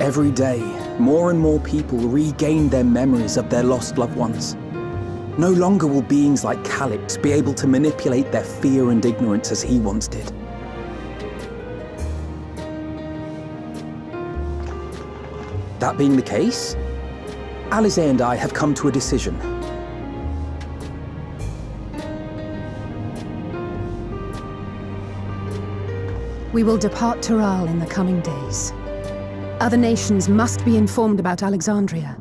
Every day, more and more people regain their memories of their lost loved ones. No longer will beings like Calyx be able to manipulate their fear and ignorance as he once did. That being the case, Alize and I have come to a decision. We will depart Tural in the coming days. Other nations must be informed about Alexandria,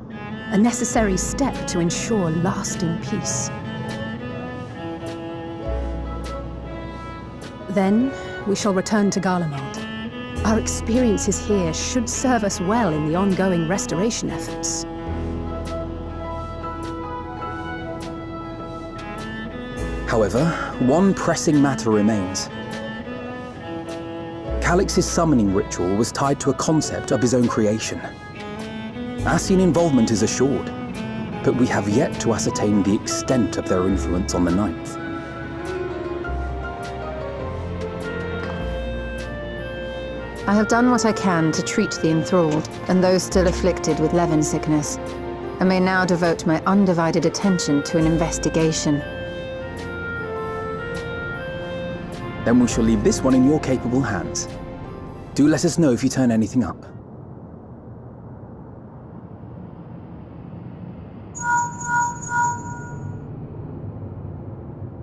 a necessary step to ensure lasting peace. Then, we shall return to Garlemald. Our experiences here should serve us well in the ongoing restoration efforts. However, one pressing matter remains. Calyx's summoning ritual was tied to a concept of his own creation. Ascian involvement is assured, but we have yet to ascertain the extent of their influence on the Ninth. I have done what I can to treat the enthralled and those still afflicted with Levin sickness, and may now devote my undivided attention to an investigation. Then we shall leave this one in your capable hands. Do let us know if you turn anything up.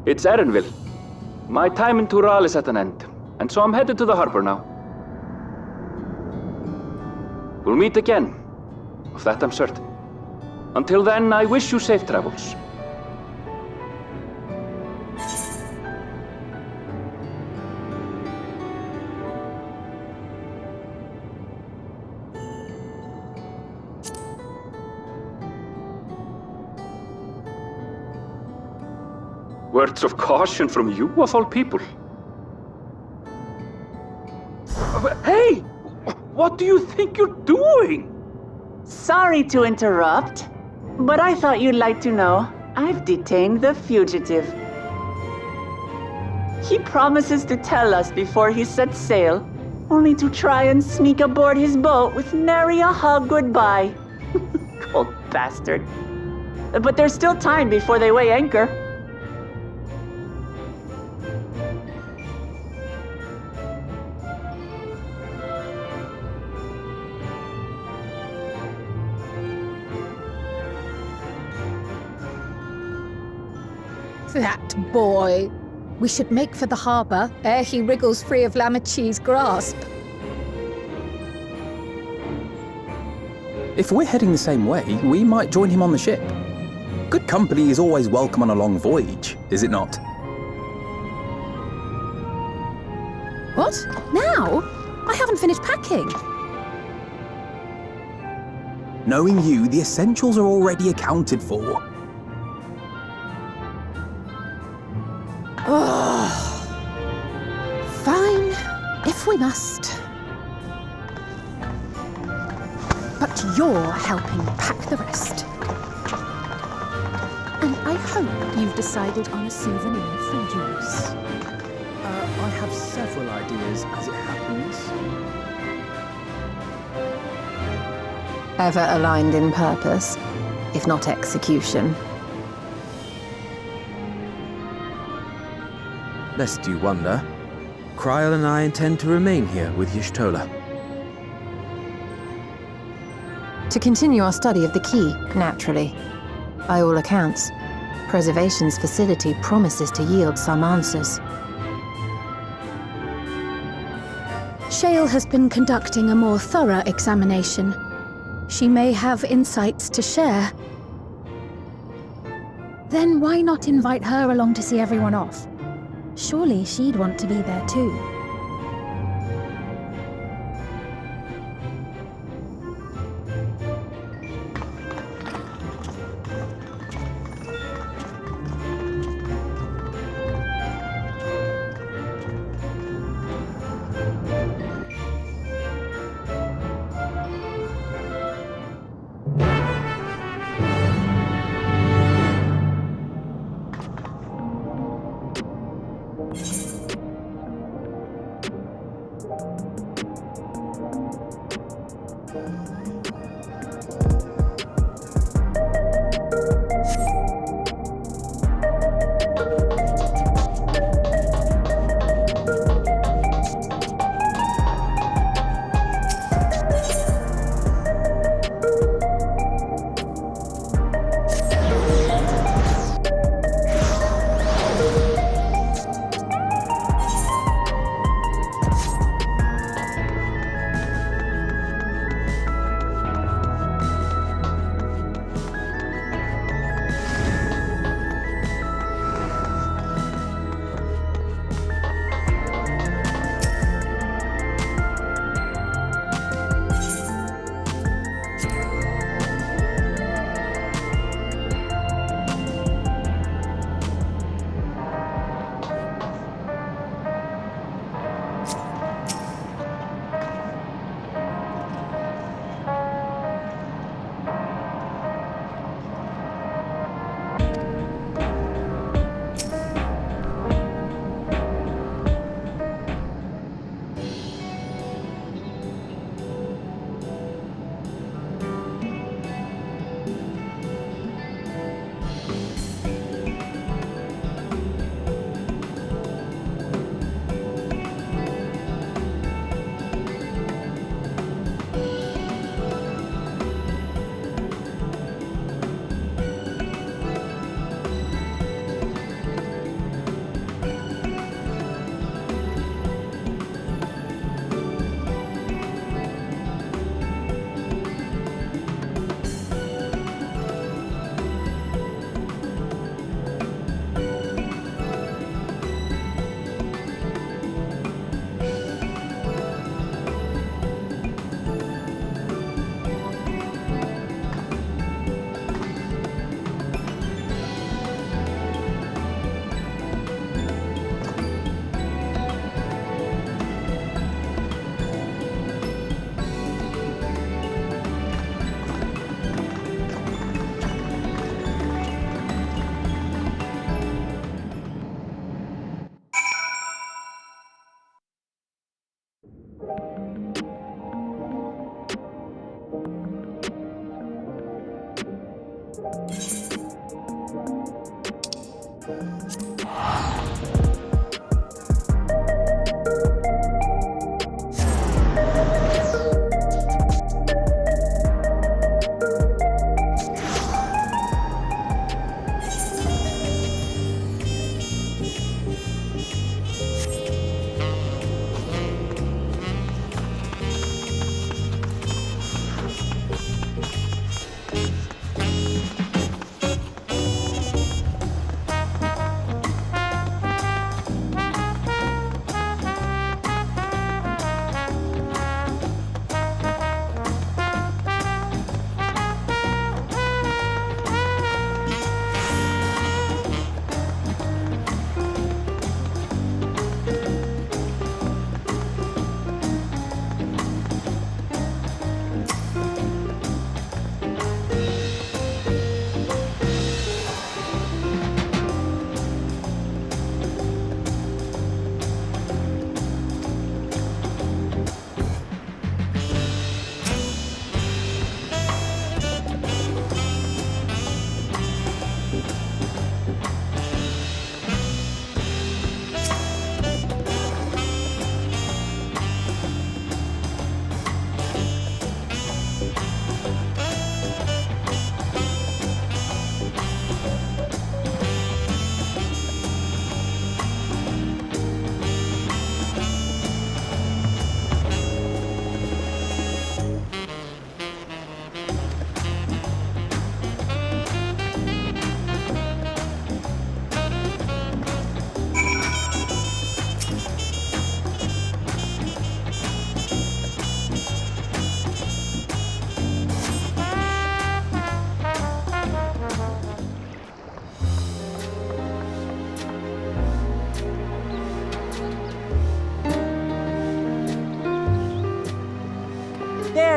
It's Erenville. My time in Tural is at an end, and so I'm headed to the harbor now. We'll meet again, of that I'm certain. Until then, I wish you safe travels. Words of caution from you, of all people. Hey! What do you think you're doing? Sorry to interrupt, but I thought you'd like to know I've detained the fugitive. He promises to tell us before he sets sail, only to try and sneak aboard his boat with nary a hug goodbye. Cold bastard. But there's still time before they weigh anchor. That boy! We should make for the harbor ere he wriggles free of Lamachi's grasp. If we're heading the same way, we might join him on the ship. Good company is always welcome on a long voyage, is it not? What? Now? I haven't finished packing. Knowing you, the essentials are already accounted for. Fine, if we must. But you're helping pack the rest. And I hope you've decided on a souvenir for use. I have several ideas, as it happens. Ever aligned in purpose, if not execution. Lest you wonder, Krile and I intend to remain here with Y'shtola. To continue our study of the key, naturally. By all accounts, Preservation's facility promises to yield some answers. Shale has been conducting a more thorough examination. She may have insights to share. Then why not invite her along to see everyone off? Surely she'd want to be there too.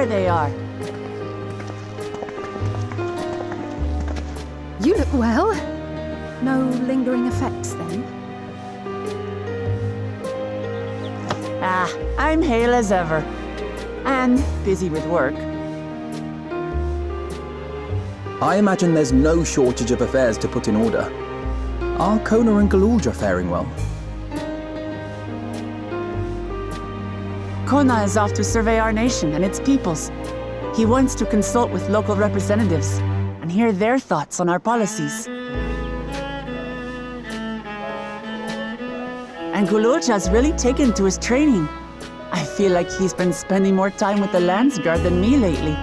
There they are. You look well. No lingering effects, then? Ah, I'm hale as ever. And busy with work. I imagine there's no shortage of affairs to put in order. Are Kona and Galulja faring well? Kona is off to survey our nation and its peoples. He wants to consult with local representatives and hear their thoughts on our policies. And Galulja's really taken to his training. I feel like he's been spending more time with the Landsguard than me lately.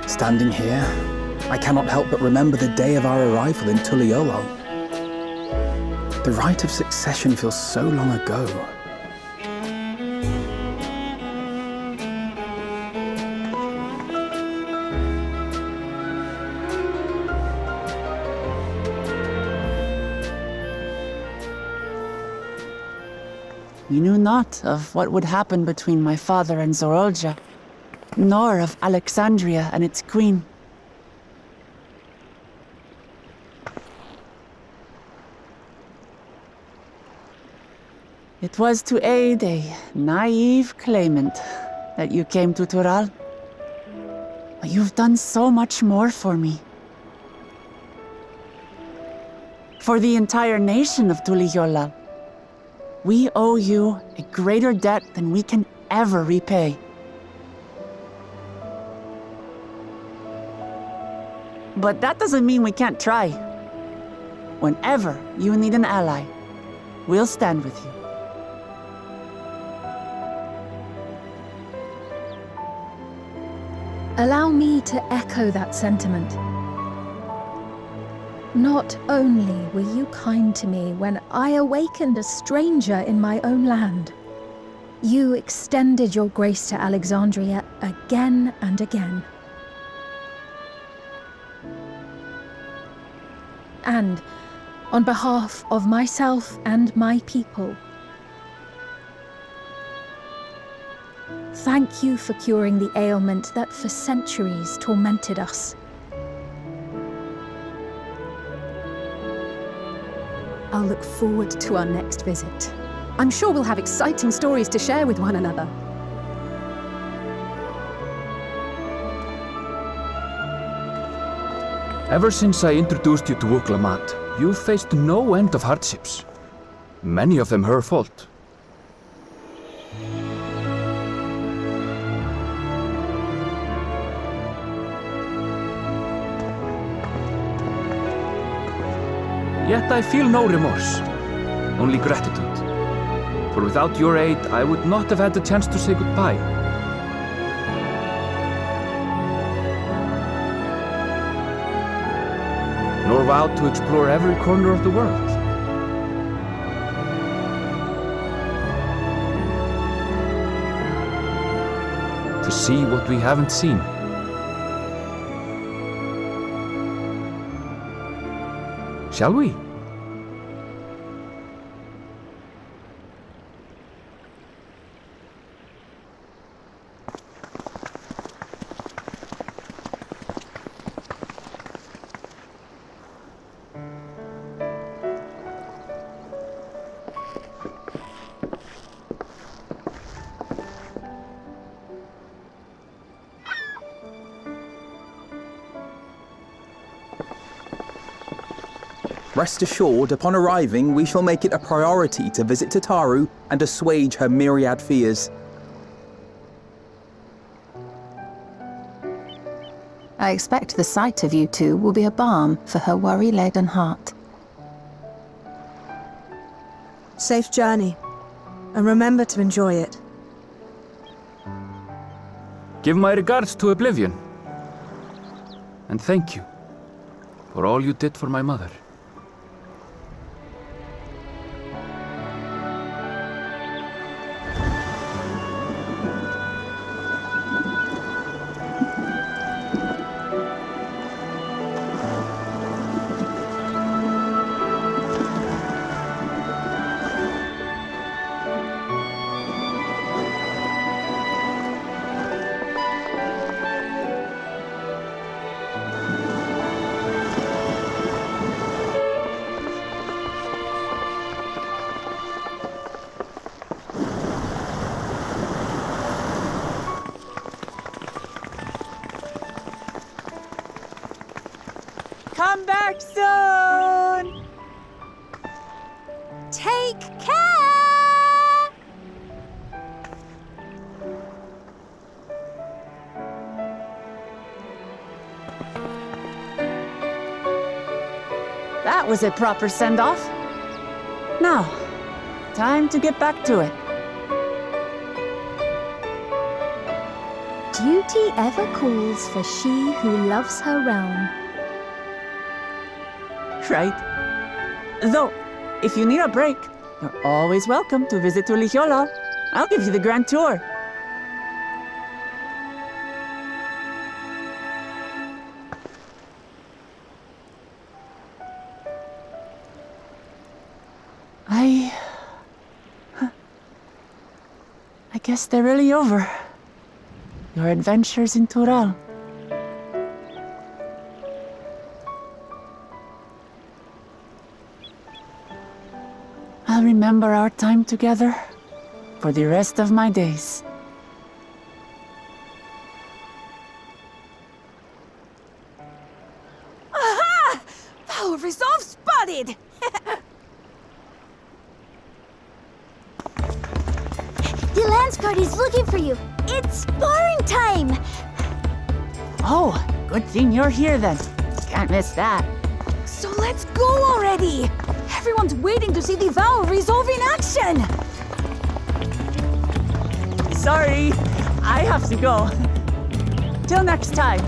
Standing here, I cannot help but remember the day of our arrival in Tuliolal. The rite of succession feels so long ago. We knew not of what would happen between my father and Zorolja, nor of Alexandria and its queen. It was to aid a naive claimant that you came to Tural. But you've done so much more for me. For the entire nation of Tuliyollal. We owe you a greater debt than we can ever repay. But that doesn't mean we can't try. Whenever you need an ally, we'll stand with you. Allow me to echo that sentiment. Not only were you kind to me when I awakened a stranger in my own land, you extended your grace to Alexandria again and again. And on behalf of myself and my people, thank you for curing the ailment that for centuries tormented us. I'll look forward to our next visit. I'm sure we'll have exciting stories to share with one another. Ever since I introduced you to Uklamat, you've faced no end of hardships. Many of them her fault. Yet I feel no remorse, only gratitude. For without your aid, I would not have had the chance to say goodbye. Nor vowed to explore every corner of the world. To see what we haven't seen. Shall we? Rest assured, upon arriving, we shall make it a priority to visit Tataru and assuage her myriad fears. I expect the sight of you two will be a balm for her worry-laden heart. Safe journey, and remember to enjoy it. Give my regards to Oblivion. And thank you for all you did for my mother. Come back soon! Take care! That was a proper send-off. Now, time to get back to it. Duty ever calls for she who loves her realm. Right. Though, if you need a break, you're always welcome to visit Ulijola. I'll give you the grand tour. I guess they're really over. Your adventures in Tural. I'll remember our time together for the rest of my days. Aha! Power resolve spotted! The Lance Guard is looking for you. It's sparring time! Oh, good thing you're here then. Can't miss that. So let's go already! Everyone's waiting to see the Vow resolve in action! Sorry, I have to go. Till next time.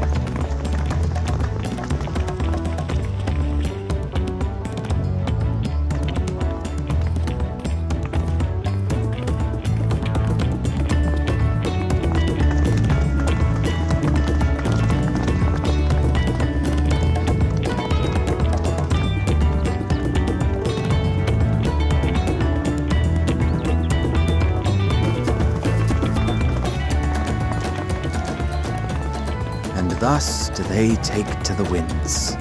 Thus do they take to the winds.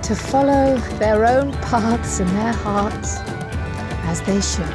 To follow their own paths in their hearts, as they should.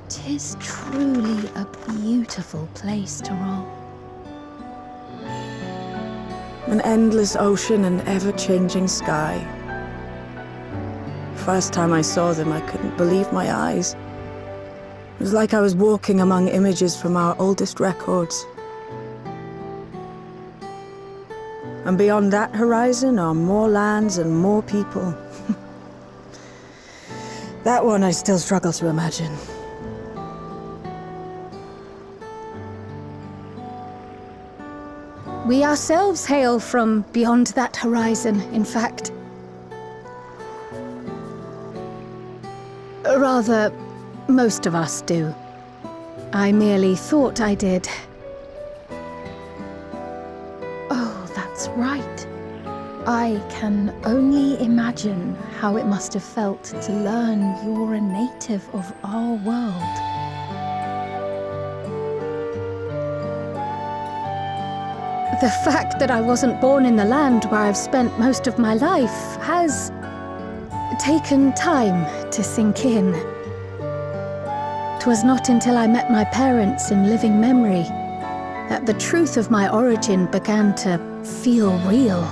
Tis truly a beautiful place to roam. An endless ocean and ever-changing sky. First time I saw them, I couldn't believe my eyes. It was like I was walking among images from our oldest records. And beyond that horizon are more lands and more people. That one I still struggle to imagine. We ourselves hail from beyond that horizon, in fact. Rather, most of us do. I merely thought I did. Oh, that's right. I can only imagine how it must have felt to learn you're a native of our world. The fact that I wasn't born in the land where I've spent most of my life has taken time to sink in. 'Twas not until I met my parents in living memory that the truth of my origin began to feel real.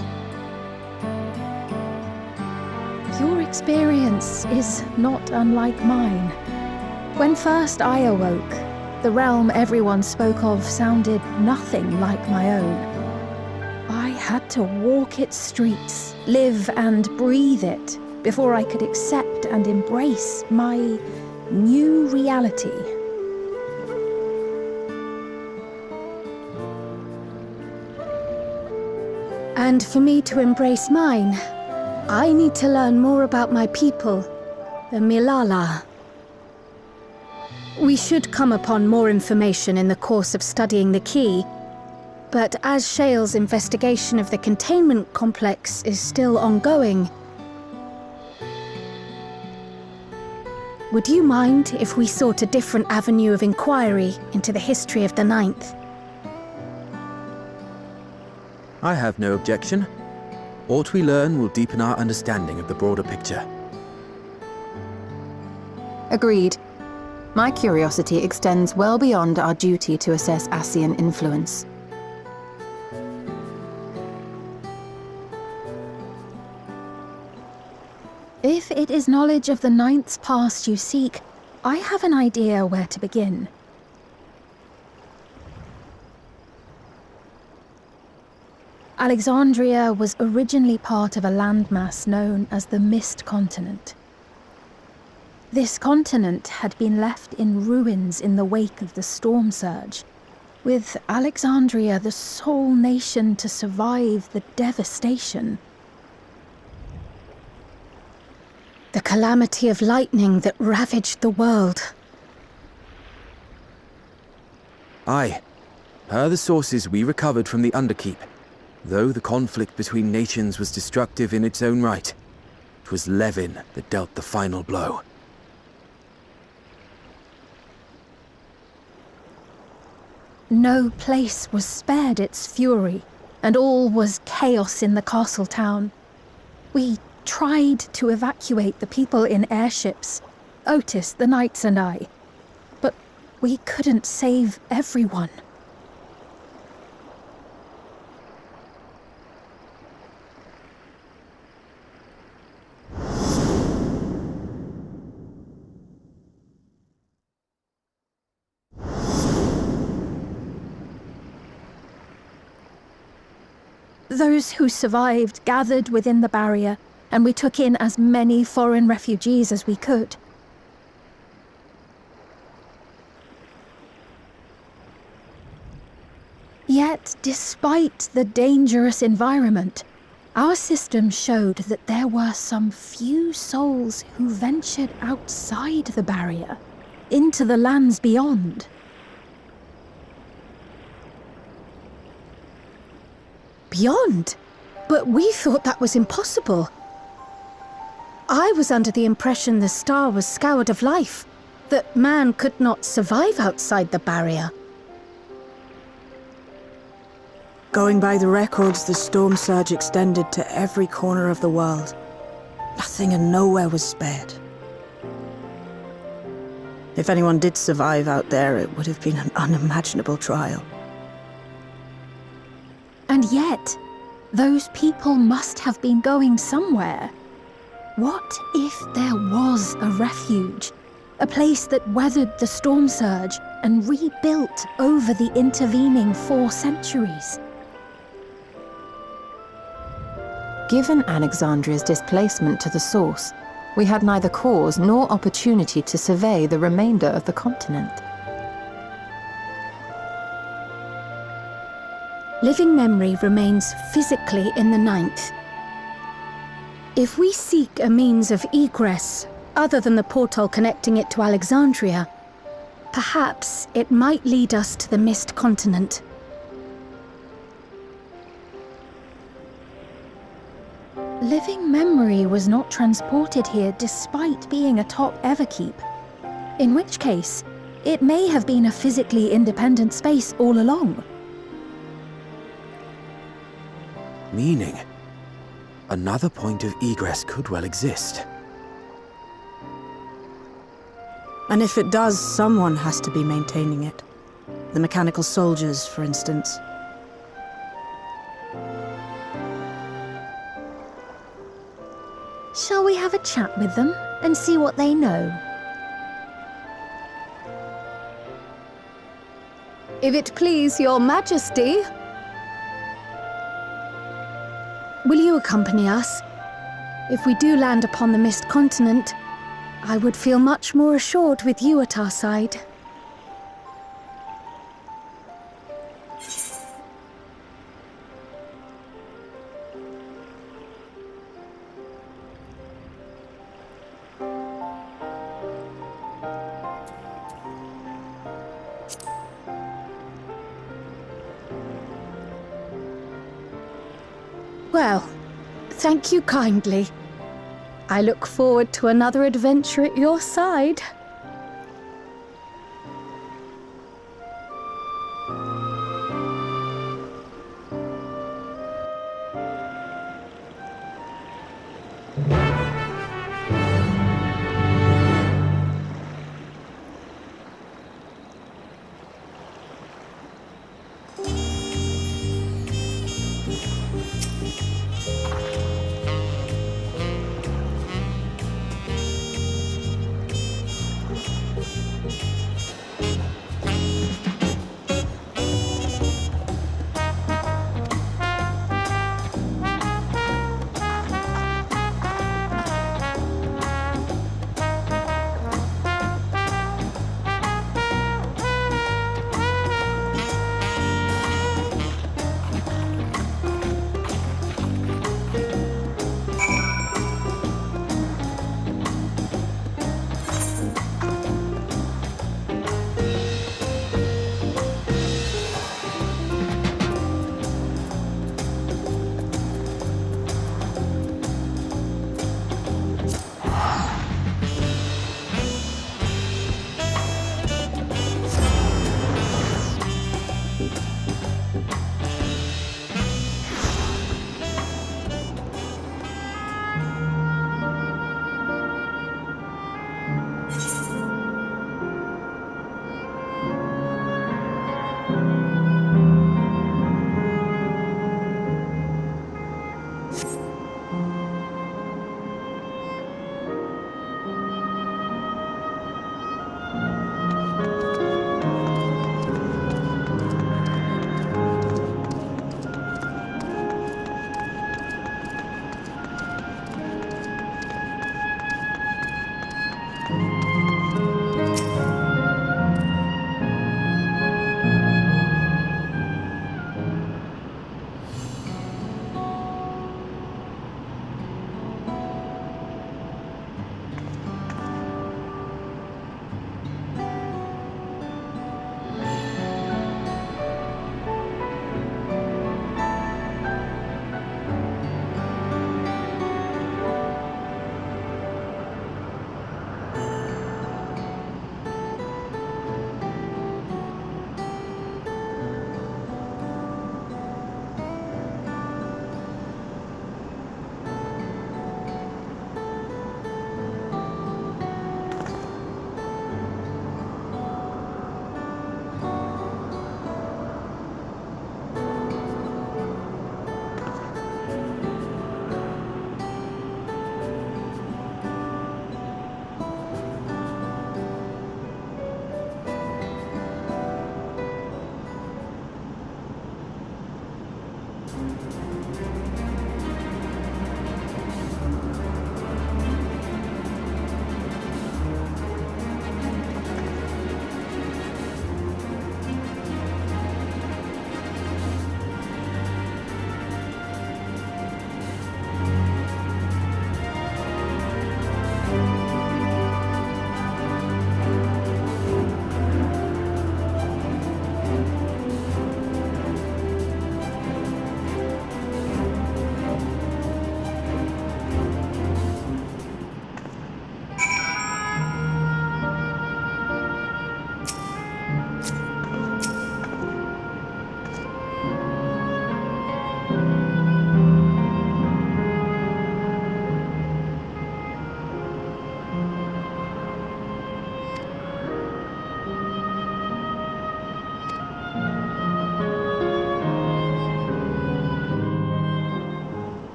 Your experience is not unlike mine. When first I awoke, the realm everyone spoke of sounded nothing like my own. I had to walk its streets, live and breathe it, before I could accept and embrace my new reality. And for me to embrace mine, I need to learn more about my people, the Milala. We should come upon more information in the course of studying the key, but as Shale's investigation of the containment complex is still ongoing, would you mind if we sought a different avenue of inquiry into the history of the Ninth? I have no objection. What we learn will deepen our understanding of the broader picture. Agreed. My curiosity extends well beyond our duty to assess Ascian influence. If it is knowledge of the Ninth's past you seek, I have an idea where to begin. Alexandria was originally part of a landmass known as the Mist Continent. This continent had been left in ruins in the wake of the storm surge, with Alexandria the sole nation to survive the devastation. The calamity of lightning that ravaged the world. Aye. Per the sources we recovered from the Underkeep, though the conflict between nations was destructive in its own right, it was Levin that dealt the final blow. No place was spared its fury, and all was chaos in the castle town. We tried to evacuate the people in airships, Otis, the knights and I, but we couldn't save everyone. Those who survived gathered within the barrier, and we took in as many foreign refugees as we could. Yet, despite the dangerous environment, our system showed that there were some few souls who ventured outside the barrier, into the lands beyond. Beyond? But we thought that was impossible. I was under the impression the star was scoured of life, that man could not survive outside the barrier. Going by the records, the storm surge extended to every corner of the world. Nothing and nowhere was spared. If anyone did survive out there, it would have been an unimaginable trial. And yet, those people must have been going somewhere. What if there was a refuge? A place that weathered the storm surge and rebuilt over the intervening 4 centuries? Given Alexandria's displacement to the source, we had neither cause nor opportunity to survey the remainder of the continent. Living memory remains physically in the Ninth. If we seek a means of egress, Other than the portal connecting it to Alexandria, perhaps it might lead us to the Mist Continent. Living Memory was not transported here despite being atop Everkeep. In which case, it may have been a physically independent space all along. Meaning, another point of egress could well exist. And if it does, someone has to be maintaining it. The mechanical soldiers, for instance. Shall we have a chat with them and see what they know? If it please your majesty. Will you accompany us? If we do land upon the Mist Continent, I would feel much more assured with you at our side. Well, thank you kindly. I look forward to another adventure at your side.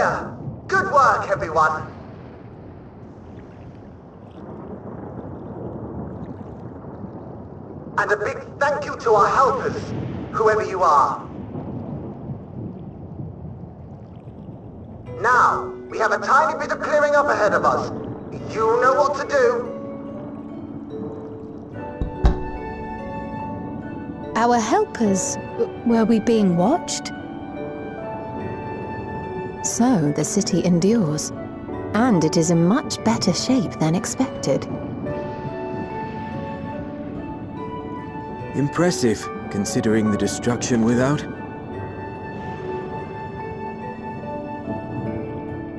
clear. Good work, everyone. And a big thank you to our helpers, whoever you are. Now, we have a tiny bit of clearing up ahead of us. You know what to do. Our helpers, were we being watched? So the city endures, and it is in much better shape than expected. Impressive, considering the destruction without.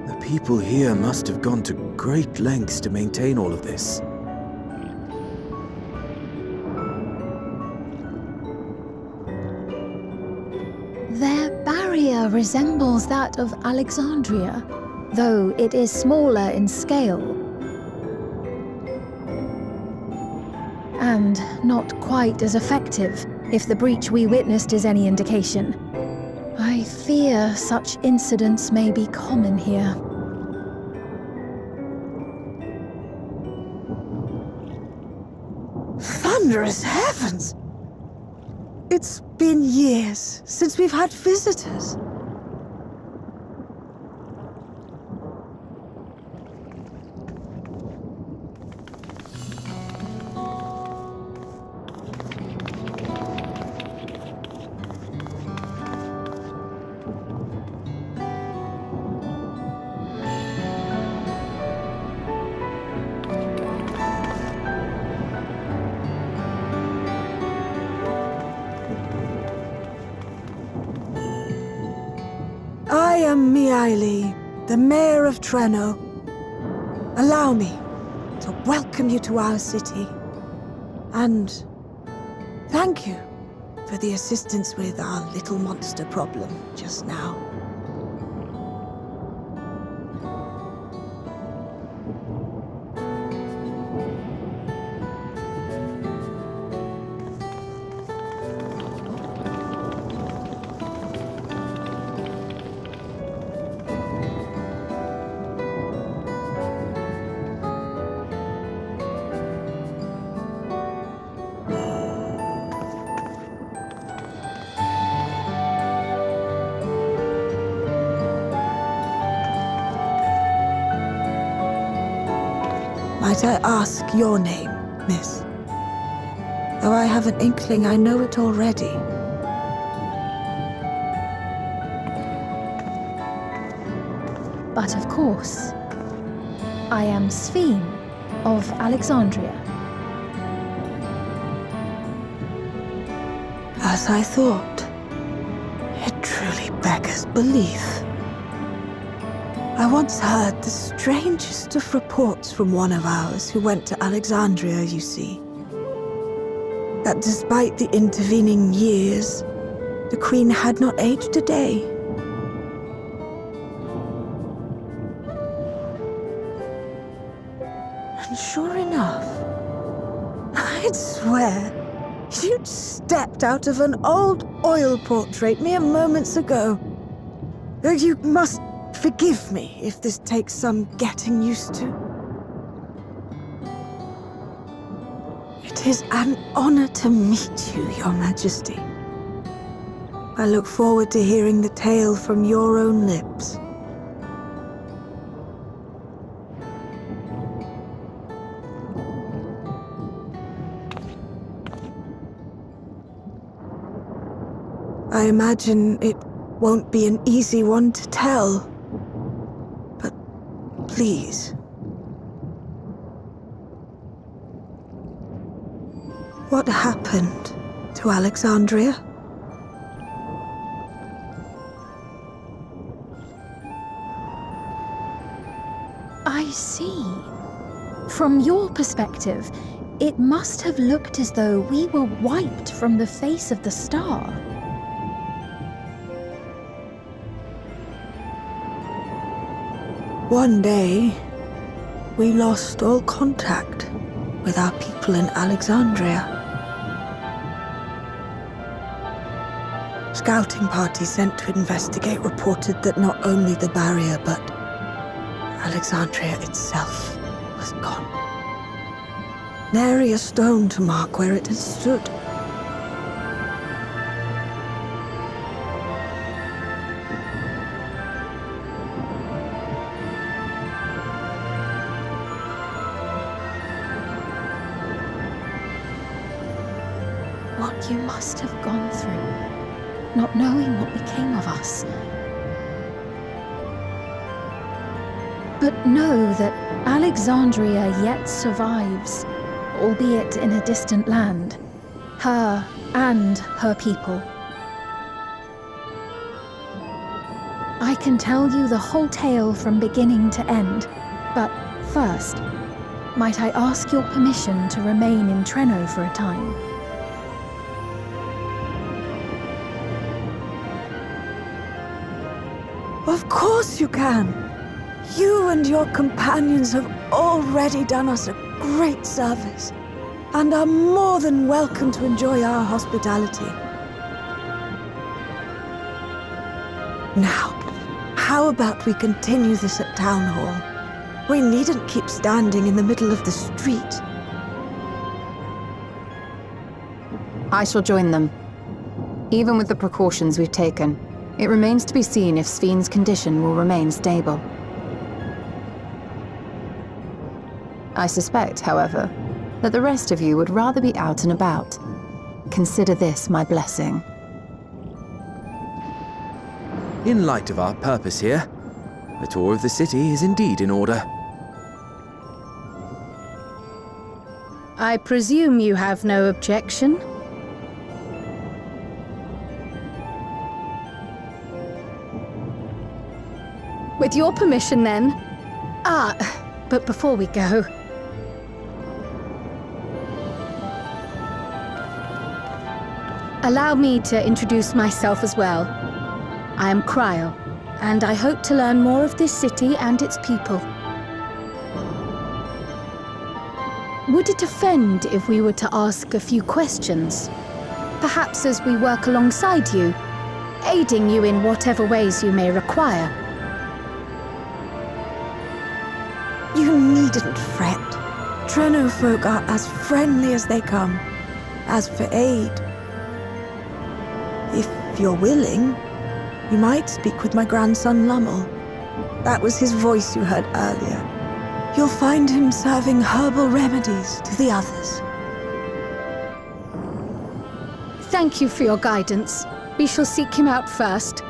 The people here must have gone to great lengths to maintain all of this. Their barrier resembles that of Alexandria, though it is smaller in scale. And not quite as effective, if the breach we witnessed is any indication. I fear such incidents may be common here. Thunderous heavens! It's been years since we've had visitors. I am Krile, the mayor of Treno. Allow me to welcome you to our city. And thank you for the assistance with our little monster problem just now. Might I ask your name, miss? Though I have an inkling I know it already. But of course, I am Sphene of Alexandria. As I thought, it truly beggars belief. I once heard the strangest of reports from one of ours who went to Alexandria, you see. That despite the intervening years, the Queen had not aged a day. And sure enough, I'd swear, you'd stepped out of an old oil portrait mere moments ago. Though you must forgive me if this takes some getting used to. It is an honor to meet you, Your Majesty. I look forward to hearing the tale from your own lips. I imagine it won't be an easy one to tell. But please. What happened to Alexandria? I see. From your perspective, it must have looked as though we were wiped from the face of the star. One day, we lost all contact with our people in Alexandria. Scouting party sent to investigate reported that not only the barrier, but Alexandria itself was gone. Nary a stone to mark where it had stood. What you must have gone through, not knowing what became of us. But know that Alexandria yet survives, albeit in a distant land. Her and her people. I can tell you the whole tale from beginning to end, but first, might I ask your permission to remain in Treno for a time? Of course you can. You and your companions have already done us a great service, and are more than welcome to enjoy our hospitality. Now, how about we continue this at Town Hall? We needn't keep standing in the middle of the street. I shall join them. Even with the precautions we've taken, it remains to be seen if Sven's condition will remain stable. I suspect, however, that the rest of you would rather be out and about. Consider this my blessing. In light of our purpose here, a tour of the city is indeed in order. I presume you have no objection? With your permission, then. But before we go... Allow me to introduce myself as well. I am Krile, and I hope to learn more of this city and its people. Would it offend if we were to ask a few questions? Perhaps as we work alongside you, aiding you in whatever ways you may require. You needn't fret. Treno folk are as friendly as they come. As for aid, if you're willing, you might speak with my grandson Lummel. That was his voice you heard earlier. You'll find him serving herbal remedies to the others. Thank you for your guidance. We shall seek him out first.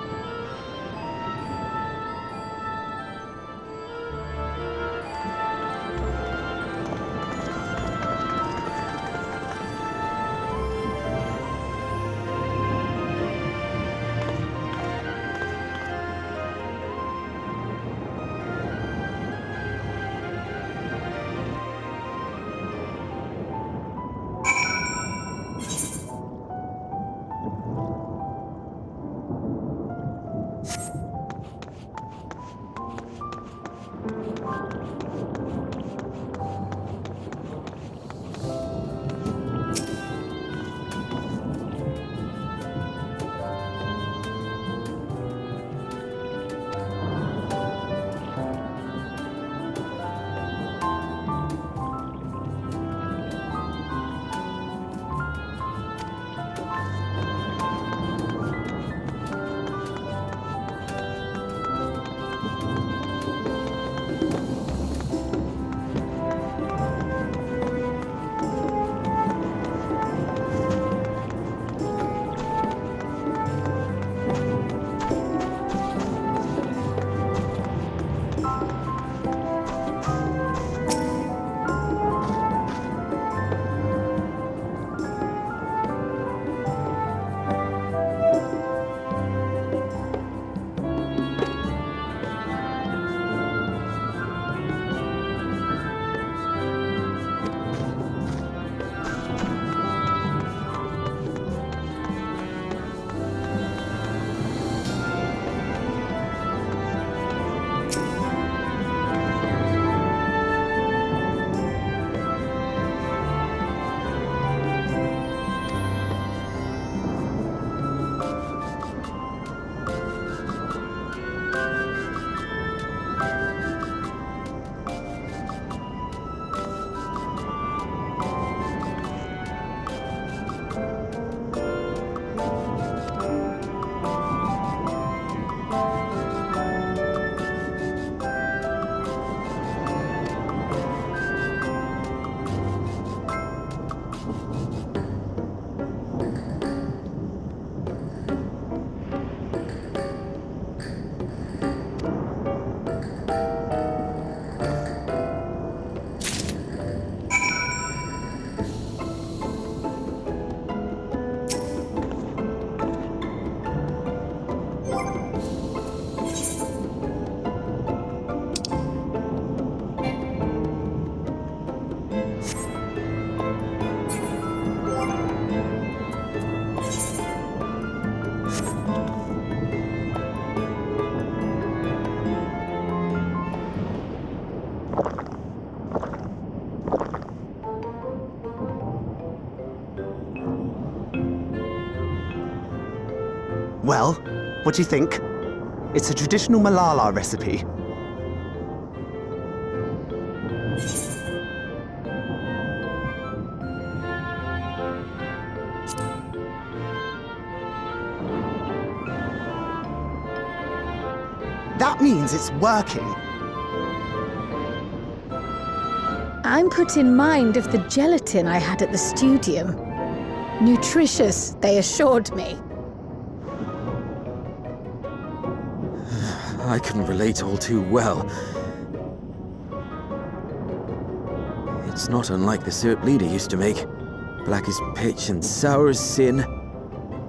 Well, what do you think? It's a traditional Malala recipe. That means it's working. I'm put in mind of the gelatin I had at the studio. Nutritious, they assured me. I can relate all too well. It's not unlike the syrup leader used to make. Black as pitch and sour as sin.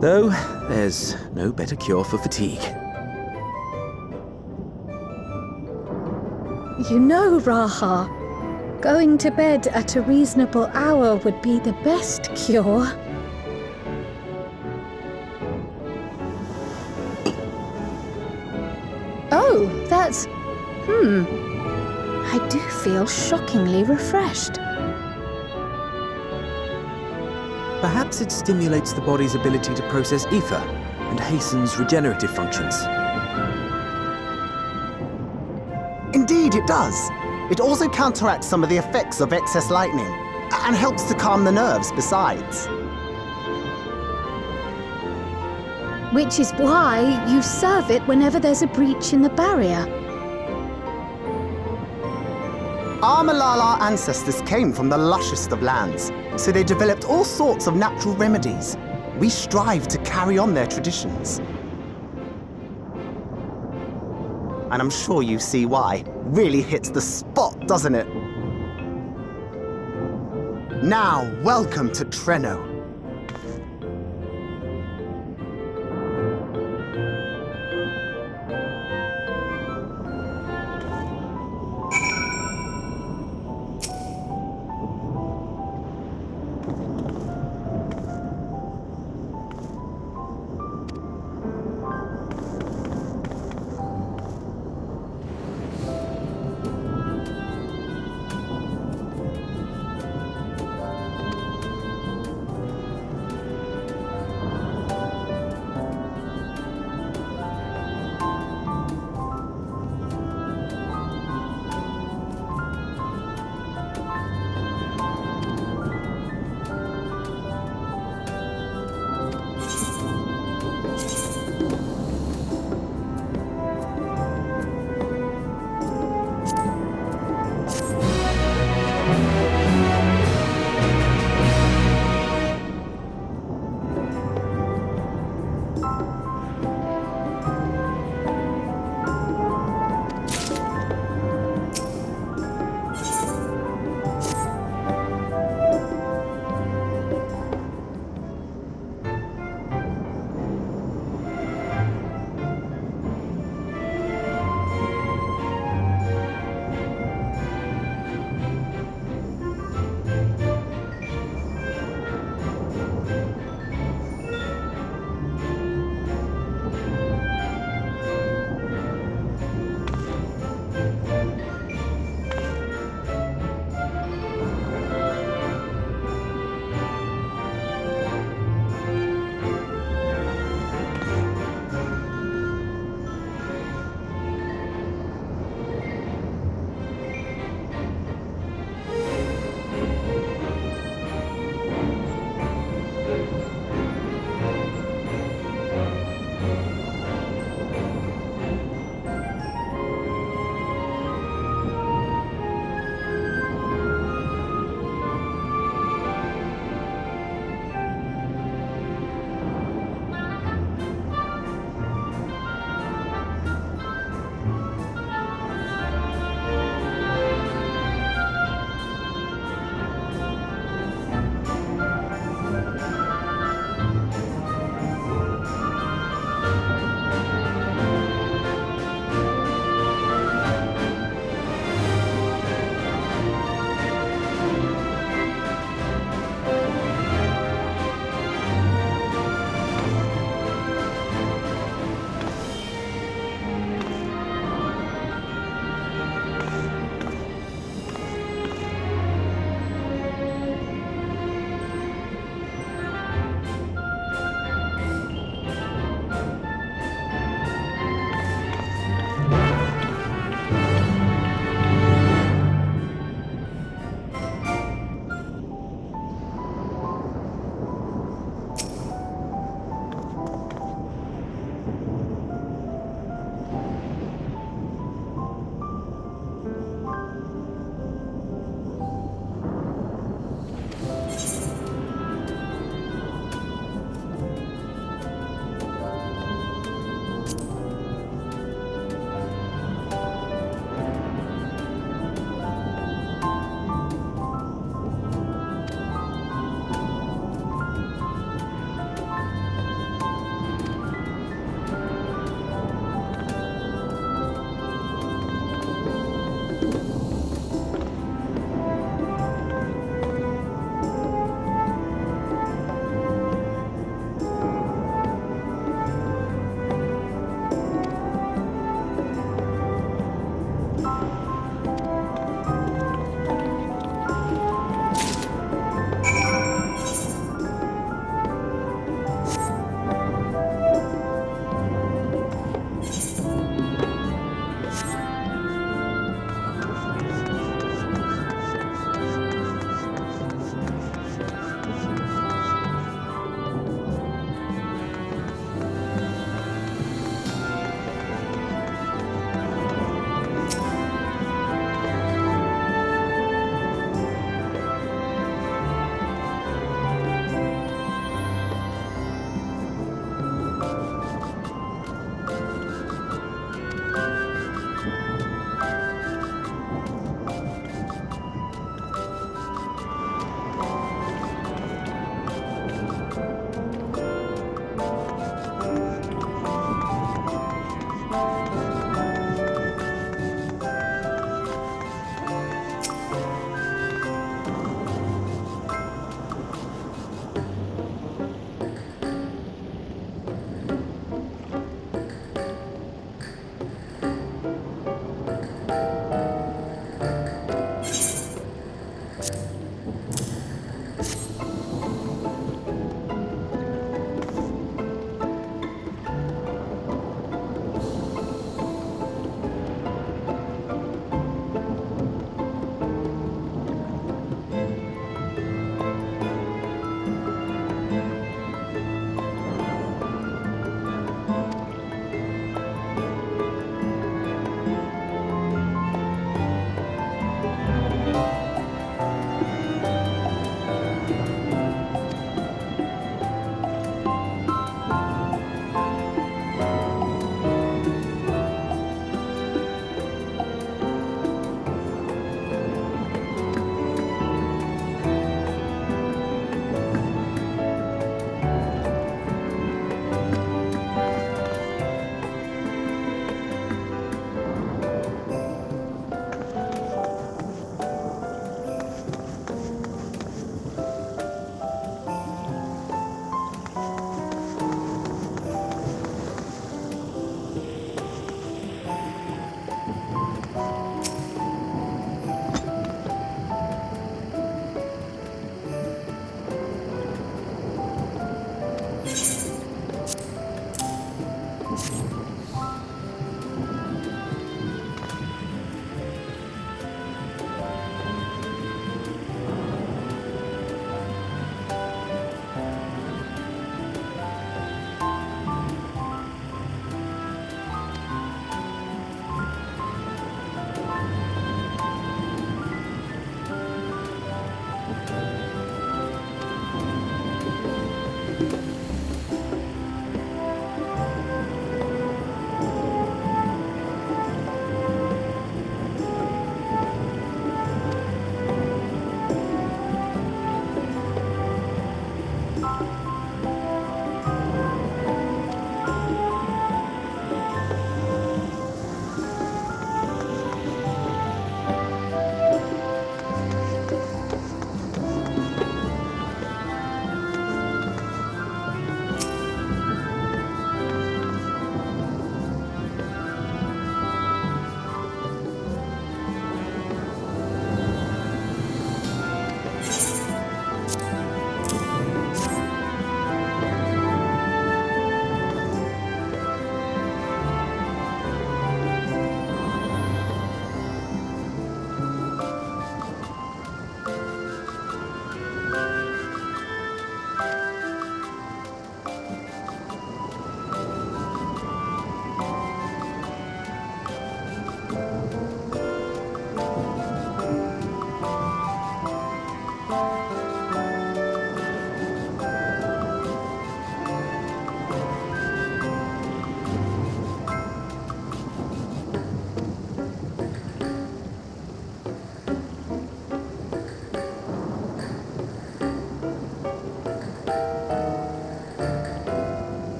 Though, there's no better cure for fatigue. You know, Raha, going to bed at a reasonable hour would be the best cure. Oh, that's... I do feel shockingly refreshed. Perhaps it stimulates the body's ability to process ether and hastens regenerative functions. Indeed, it does. It also counteracts some of the effects of excess lightning, and helps to calm the nerves besides. Which is why you serve it whenever there's a breach in the barrier. Our Malala ancestors came from the lushest of lands, so they developed all sorts of natural remedies. We strive to carry on their traditions. And I'm sure you see why. Really hits the spot, doesn't it? Now, welcome to Treno.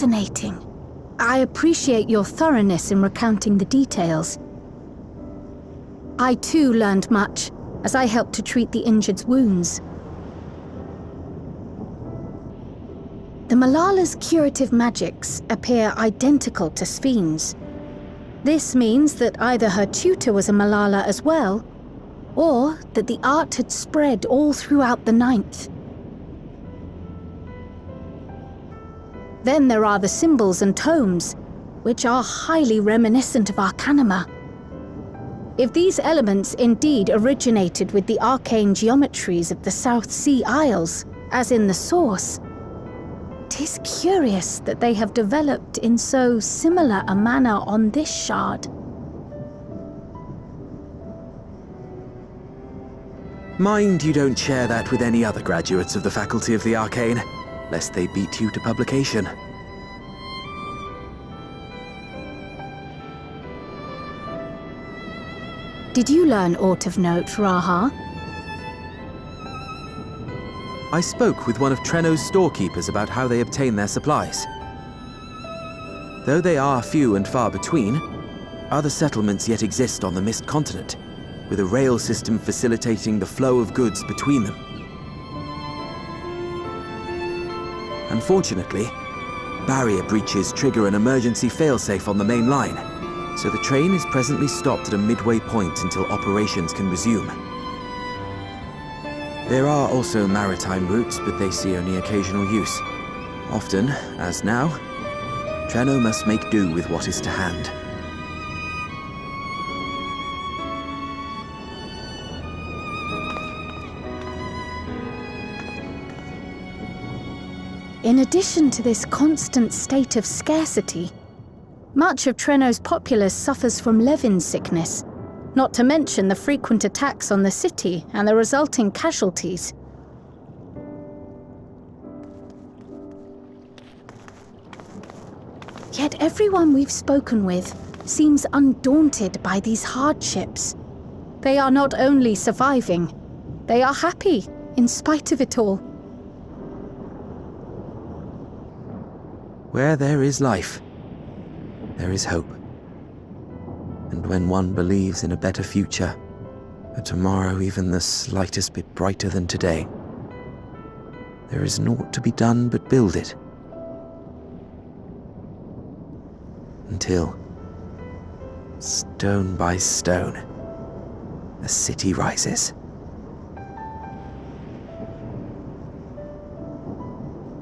fascinating. I appreciate your thoroughness in recounting the details. I too learned much as I helped to treat the injured's wounds. The Malala's curative magics appear identical to Sphne's. This means that either her tutor was a Malala as well, or that the art had spread all throughout the Ninth. Then there are the symbols and tomes, which are highly reminiscent of Arcanima. If these elements indeed originated with the arcane geometries of the South Sea Isles, as in the source, 'tis curious that they have developed in so similar a manner on this shard. Mind you don't share that with any other graduates of the Faculty of the Arcane, lest they beat you to publication. Did you learn aught of note, Raha? I spoke with one of Treno's storekeepers about how they obtain their supplies. Though they are few and far between, other settlements yet exist on the Mist Continent, with a rail system facilitating the flow of goods between them. Unfortunately, barrier breaches trigger an emergency failsafe on the main line, so the train is presently stopped at a midway point until operations can resume. There are also maritime routes, but they see only occasional use. Often, as now, Treno must make do with what is to hand. In addition to this constant state of scarcity, much of Treno's populace suffers from Levin sickness, not to mention the frequent attacks on the city and the resulting casualties. Yet everyone we've spoken with seems undaunted by these hardships. They are not only surviving, they are happy in spite of it all. Where there is life, there is hope. And when one believes in a better future, a tomorrow even the slightest bit brighter than today, there is naught to be done but build it. Until, stone by stone, a city rises.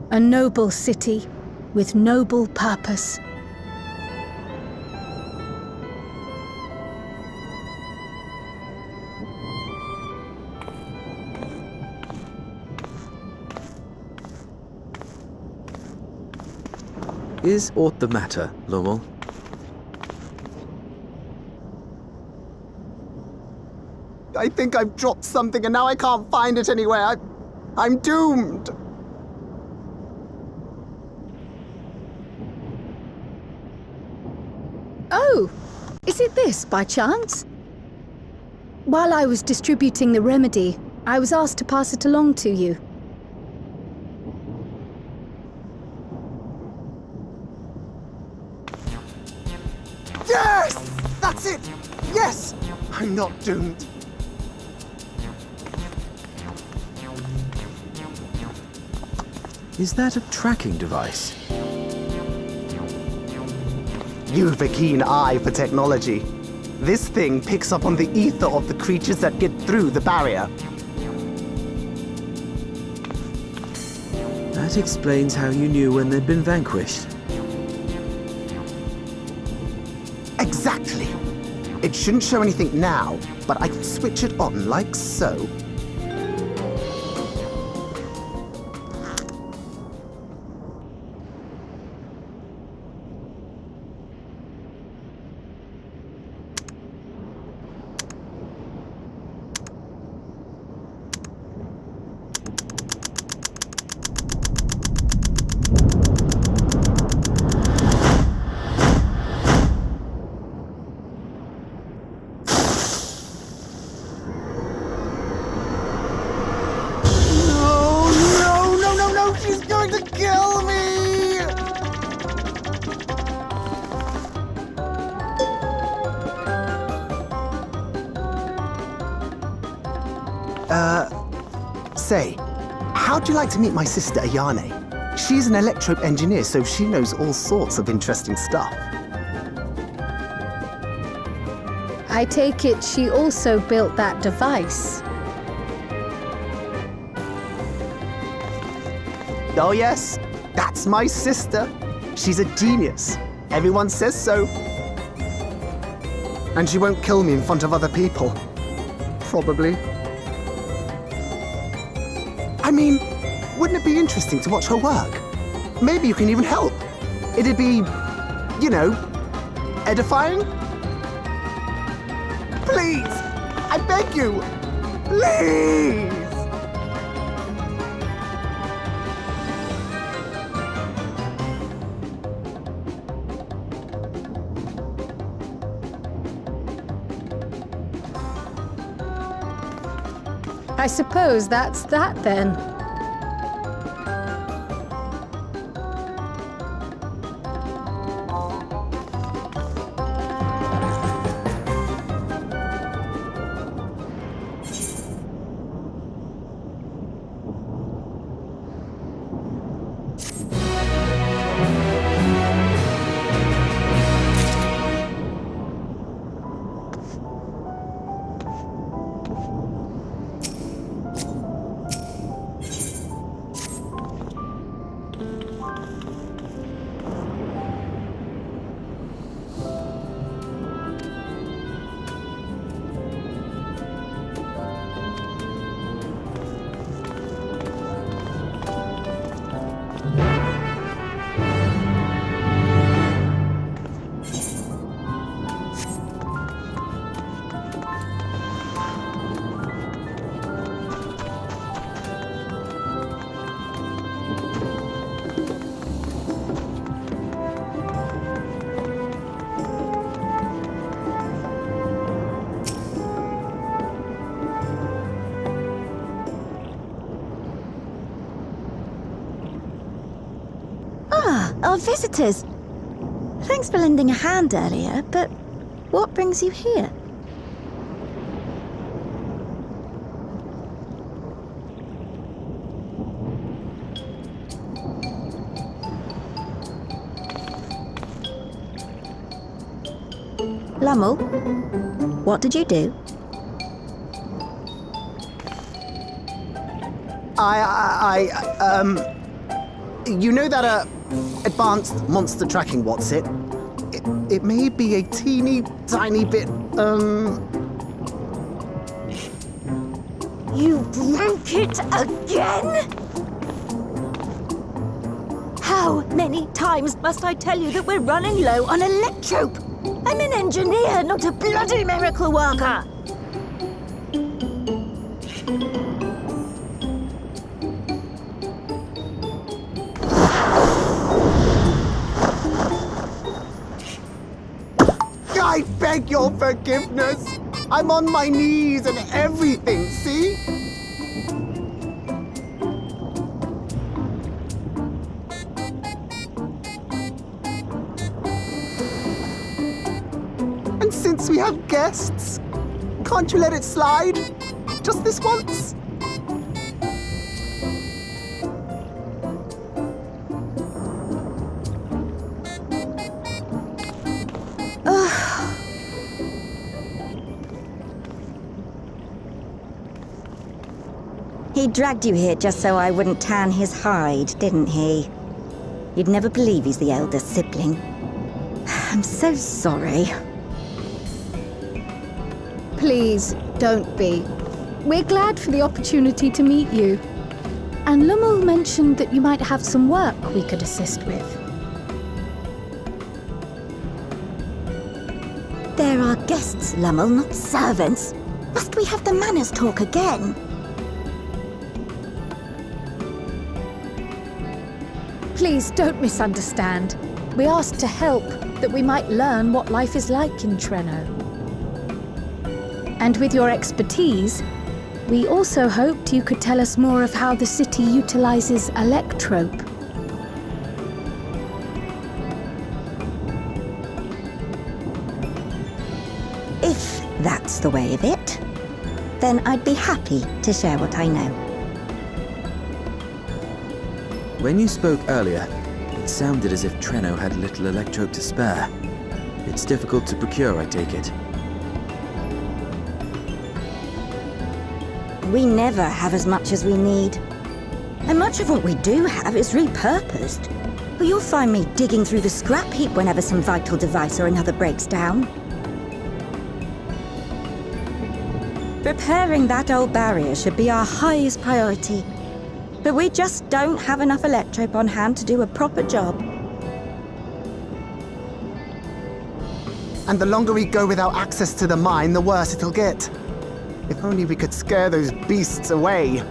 A noble city with noble purpose. Is aught the matter, Lowell? I think I've dropped something and now I can't find it anywhere. I'm doomed. Oh, is it this by chance? While I was distributing the remedy, I was asked to pass it along to you. Yes! That's it! Yes! I'm not doomed. Is that a tracking device? You've a keen eye for technology. This thing picks up on the ether of the creatures that get through the barrier. That explains how you knew when they'd been vanquished. Exactly. It shouldn't show anything now, but I can switch it on like so. say, how'd you like to meet my sister Ayane? She's an electrope engineer, so she knows all sorts of interesting stuff. I take it she also built that device. Oh yes, that's my sister. She's a genius. Everyone says so. And she won't kill me in front of other people. Probably. I mean, wouldn't it be interesting to watch her work? Maybe you can even help. It'd be, you know, edifying? Please! I beg you! Please! I suppose that's that then. Our visitors. Thanks for lending a hand earlier, but what brings you here? Lummel, what did you do? You know that, advanced monster tracking, what's it? It may be a teeny tiny bit, You broke it again? How many times must I tell you that we're running low on electrope? I'm an engineer, not a bloody miracle worker! I beg your forgiveness! I'm on my knees and everything, see? And since we have guests, can't you let it slide? Just this once? He dragged you here just so I wouldn't tan his hide, didn't he? You'd never believe he's the elder sibling. I'm so sorry. Please, don't be. We're glad for the opportunity to meet you. And Lummel mentioned that you might have some work we could assist with. There are guests, Lummel, not servants. Must we have the manners talk again? Please don't misunderstand. We asked to help, that we might learn what life is like in Treno. And with your expertise, we also hoped you could tell us more of how the city utilizes electrope. If that's the way of it, then I'd be happy to share what I know. When you spoke earlier, it sounded as if Treno had little electrope to spare. It's difficult to procure, I take it. We never have as much as we need. And much of what we do have is repurposed. But you'll find me digging through the scrap heap whenever some vital device or another breaks down. Repairing that old barrier should be our highest priority. But we just don't have enough electrope on hand to do a proper job. And the longer we go without access to the mine, the worse it'll get. If only we could scare those beasts away.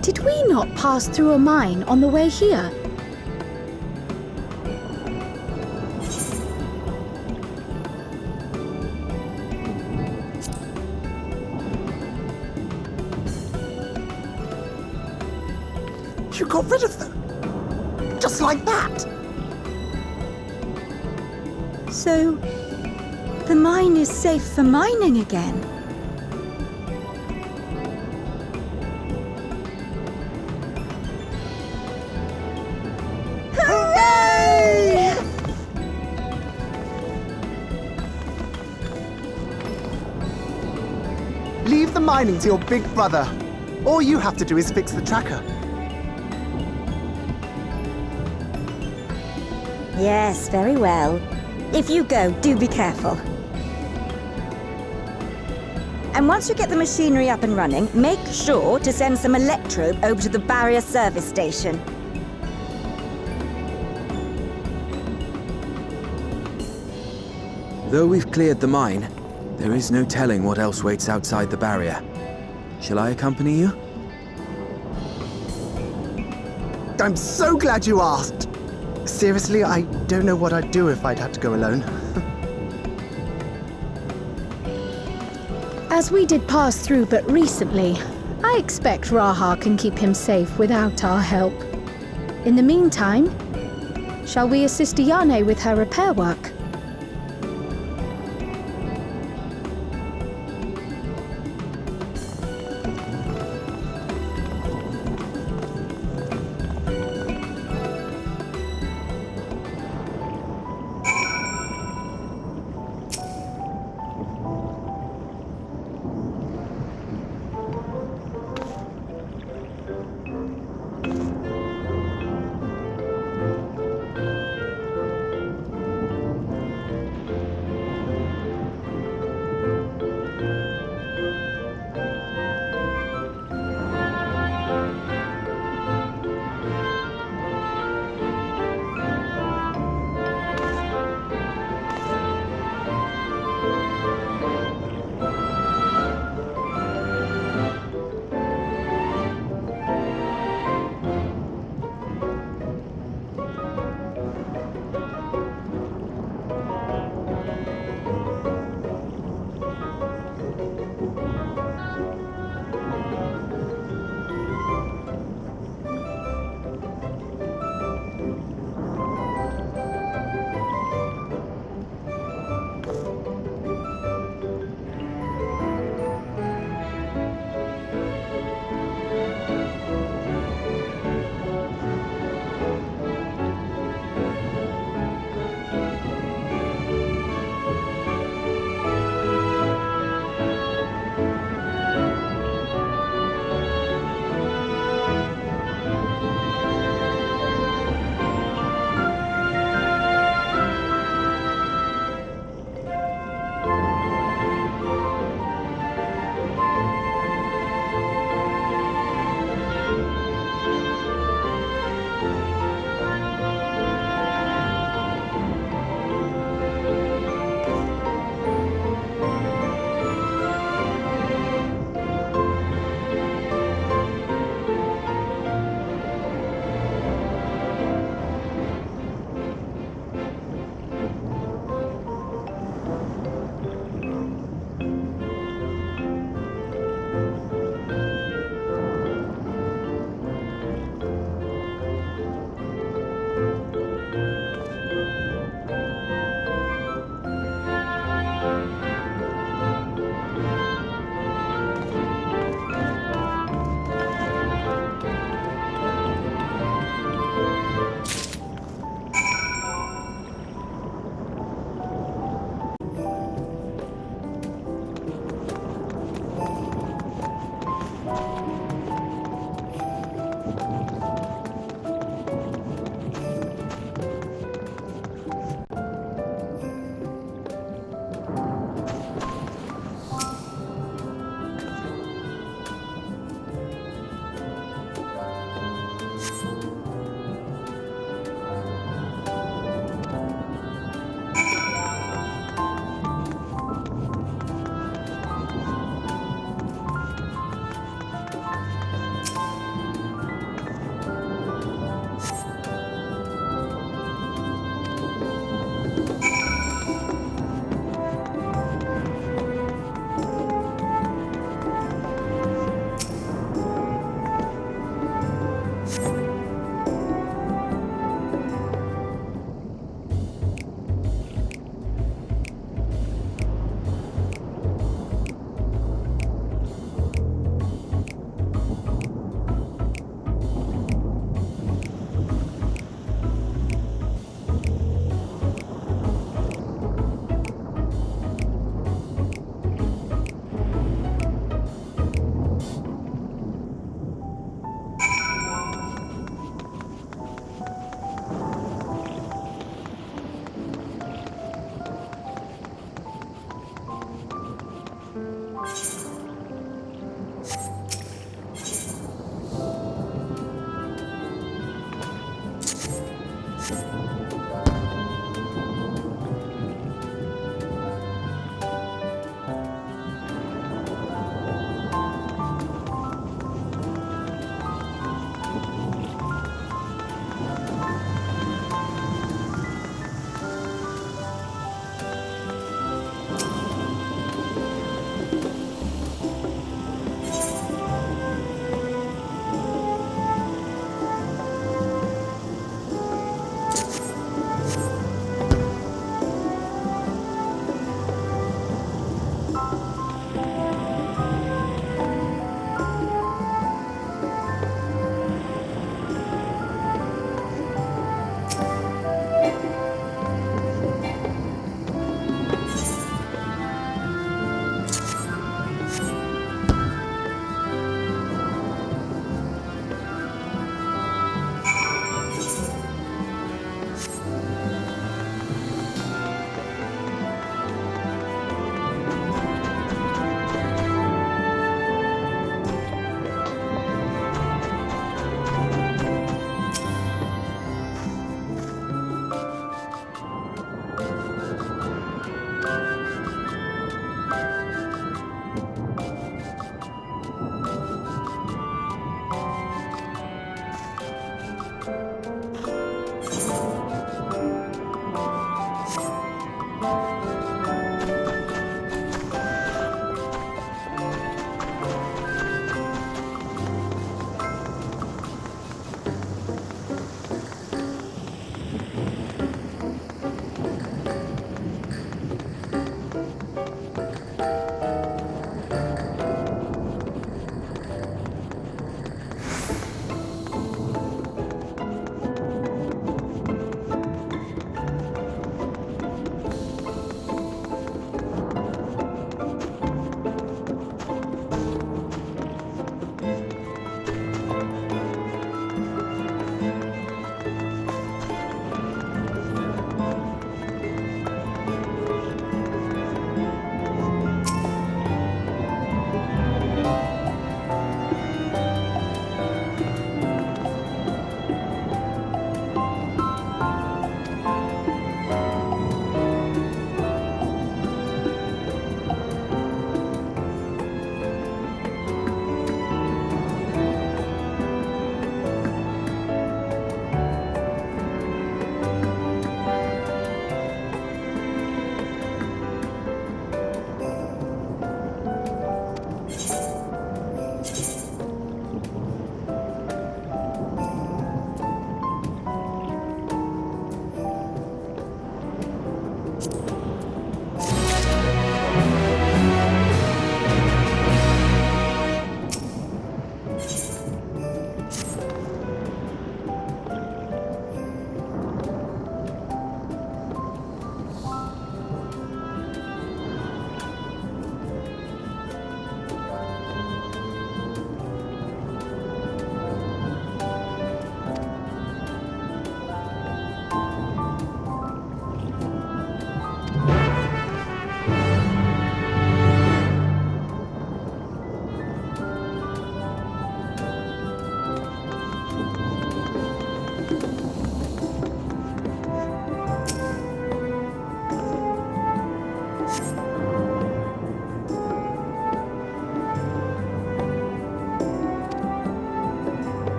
Did we not pass through a mine on the way here? You got rid of them? Just like that? So, the mine is safe for mining again? Hooray! Leave the mining to your big brother. All you have to do is fix the tracker. Yes, very well. If you go, do be careful. And once you get the machinery up and running, make sure to send some electrope over to the barrier service station. Though we've cleared the mine, there is no telling what else waits outside the barrier. Shall I accompany you? I'm so glad you asked. Seriously, I don't know what I'd do if I'd had to go alone. As we did pass through but recently, I expect Raha can keep him safe without our help. In the meantime, shall we assist Ayane with her repair work?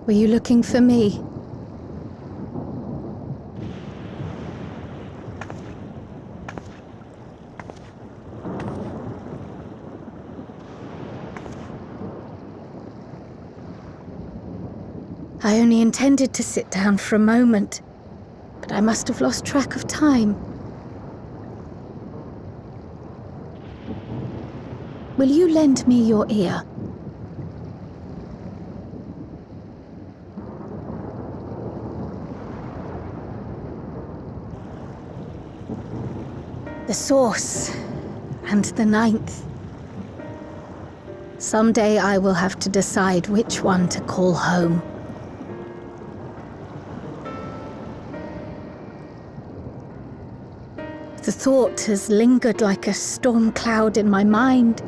Were you looking for me? I only intended to sit down for a moment, but I must have lost track of time. Will you lend me your ear? The source, and the ninth. Someday I will have to decide which one to call home. The thought has lingered like a storm cloud in my mind.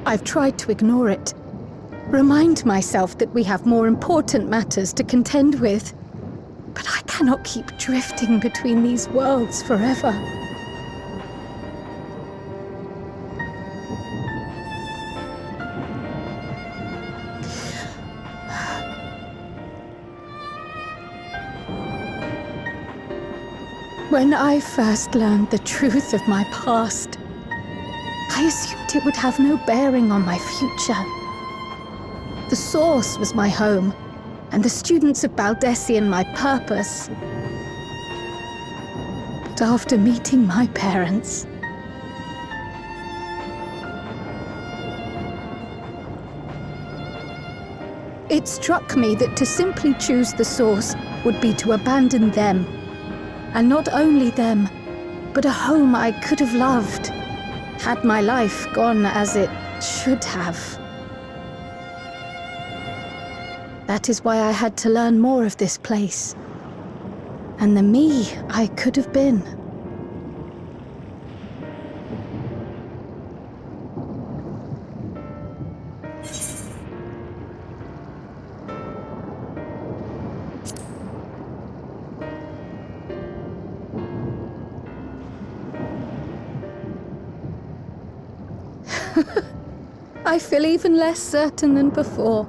I've tried to ignore it, remind myself that we have more important matters to contend with. But I cannot keep drifting between these worlds forever. When I first learned the truth of my past, I assumed it would have no bearing on my future. The Source was my home, and the students of Baldessian my purpose. But after meeting my parents, it struck me that to simply choose the Source would be to abandon them. And not only them, but a home I could have loved, had my life gone as it should have. That is why I had to learn more of this place, and the me I could have been. I feel even less certain than before.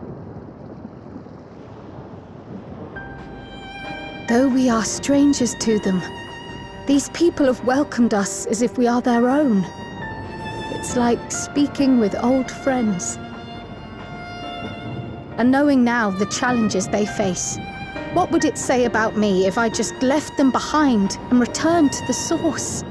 Though we are strangers to them, these people have welcomed us as if we are their own. It's like speaking with old friends. And knowing now the challenges they face, what would it say about me if I just left them behind and returned to the Source?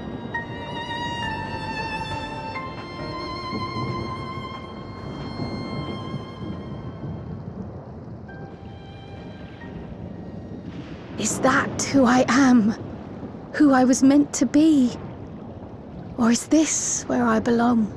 Is that who I am? Who I was meant to be? Or is this where I belong?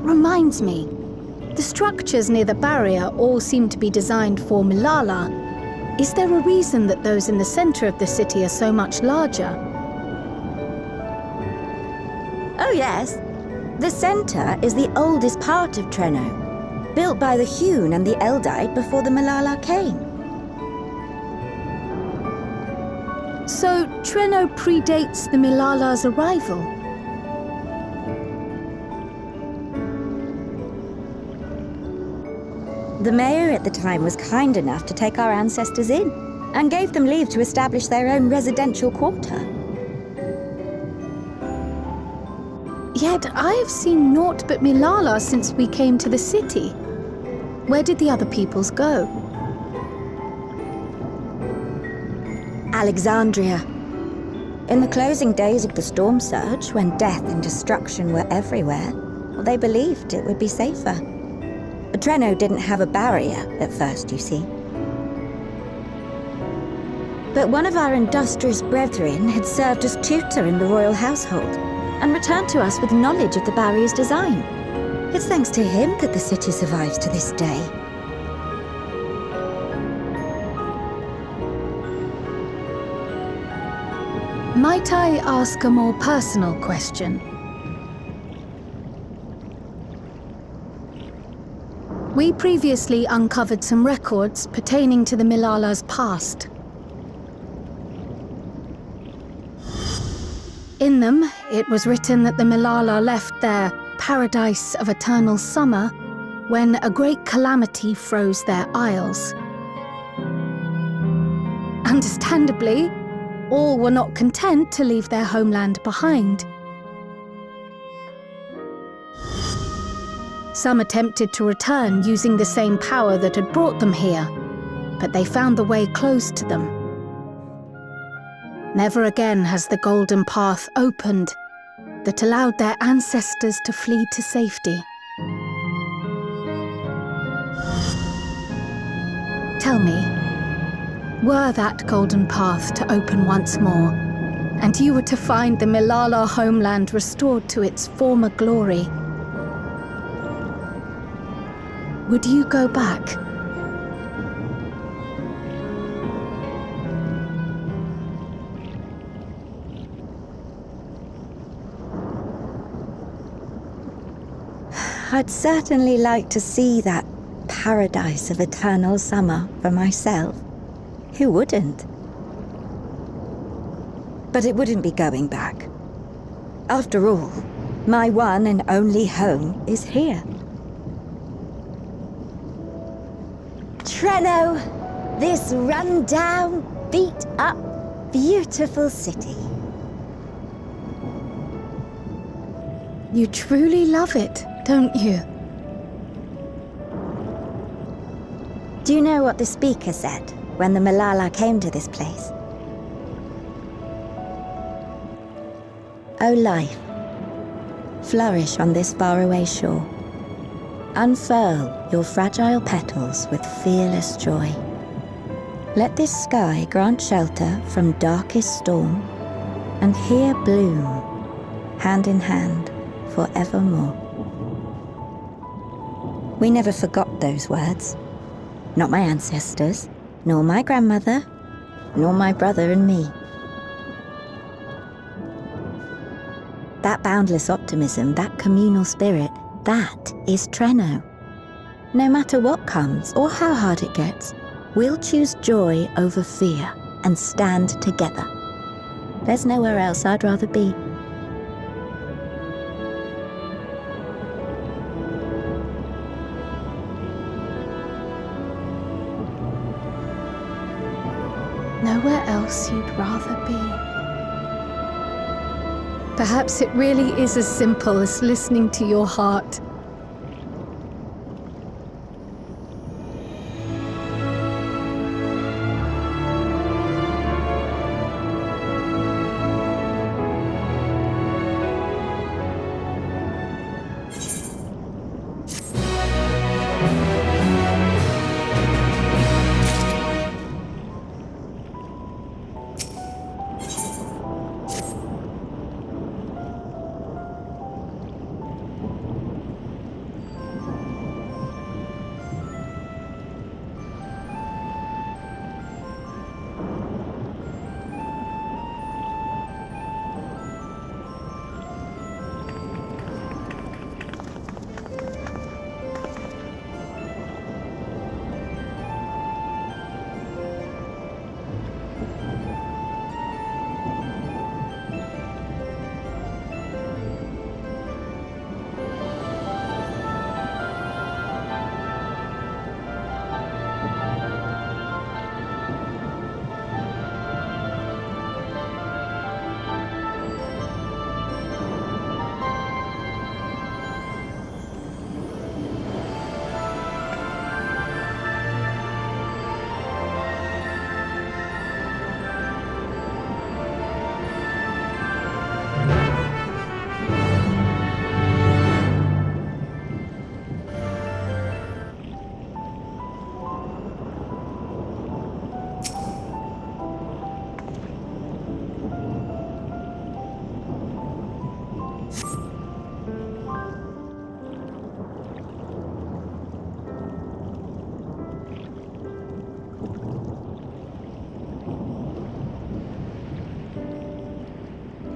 Reminds me, the structures near the barrier all seem to be designed for Milala. Is there a reason that those in the center of the city are so much larger? Oh yes. The center is the oldest part of Treno, built by the Hewn and the Eldite before the Milala came. So Treno predates the Milala's arrival? The mayor at the time was kind enough to take our ancestors in and gave them leave to establish their own residential quarter. Yet I have seen naught but Milala since we came to the city. Where did the other peoples go? Alexandria. In the closing days of the storm surge, when death and destruction were everywhere, they believed it would be safer. Treno didn't have a barrier at first, you see. But one of our industrious brethren had served as tutor in the royal household and returned to us with knowledge of the barrier's design. It's thanks to him that the city survives to this day. Might I ask a more personal question? We previously uncovered some records pertaining to the Milala's past. In them, it was written that the Milala left their paradise of eternal summer when a great calamity froze their isles. Understandably, all were not content to leave their homeland behind. Some attempted to return using the same power that had brought them here, but they found the way closed to them. Never again has the golden path opened that allowed their ancestors to flee to safety. Tell me, were that golden path to open once more, and you were to find the Milala homeland restored to its former glory, would you go back? I'd certainly like to see that paradise of eternal summer for myself. Who wouldn't? But it wouldn't be going back. After all, my one and only home is here. Treno, this run-down, beat-up, beautiful city. You truly love it, don't you? Do you know what the speaker said when the Milala came to this place? O life, flourish on this faraway shore. Unfurl your fragile petals with fearless joy. Let this sky grant shelter from darkest storm, and here bloom, hand in hand, forevermore. We never forgot those words. Not my ancestors, nor my grandmother, nor my brother and me. That boundless optimism, that communal spirit, that is Treno. No matter what comes or how hard it gets, we'll choose joy over fear and stand together. There's nowhere else I'd rather be. Nowhere else you'd rather be. Perhaps it really is as simple as listening to your heart.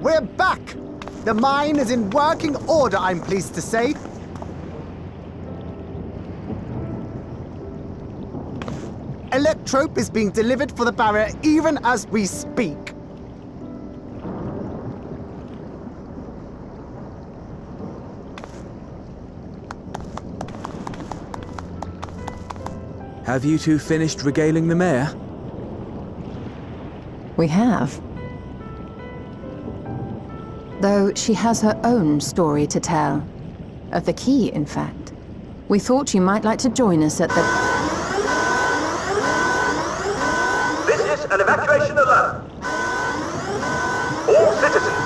We're back! The mine is in working order, I'm pleased to say. Electrope is being delivered for the barrier even as we speak. Have you two finished regaling the mayor? We have. Though she has her own story to tell. Of the key, in fact. We thought you might like to join us at the... This is an evacuation alert. All citizens,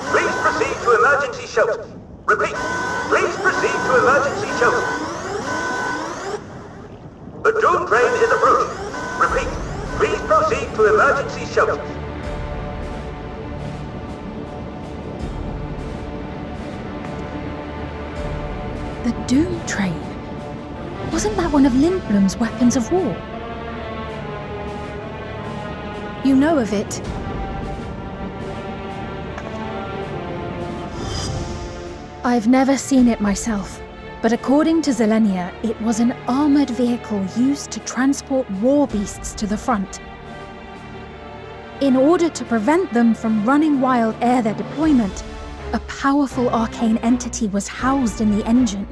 please proceed to emergency shelters. Repeat, please proceed to emergency shelters. The Doomtrain is approaching. Repeat, please proceed to emergency shelters. The Doomtrain? Wasn't that one of Lindblom's weapons of war? You know of it. I've never seen it myself, but according to Zelenia, it was an armored vehicle used to transport war beasts to the front. In order to prevent them from running wild ere their deployment, a powerful arcane entity was housed in the engine.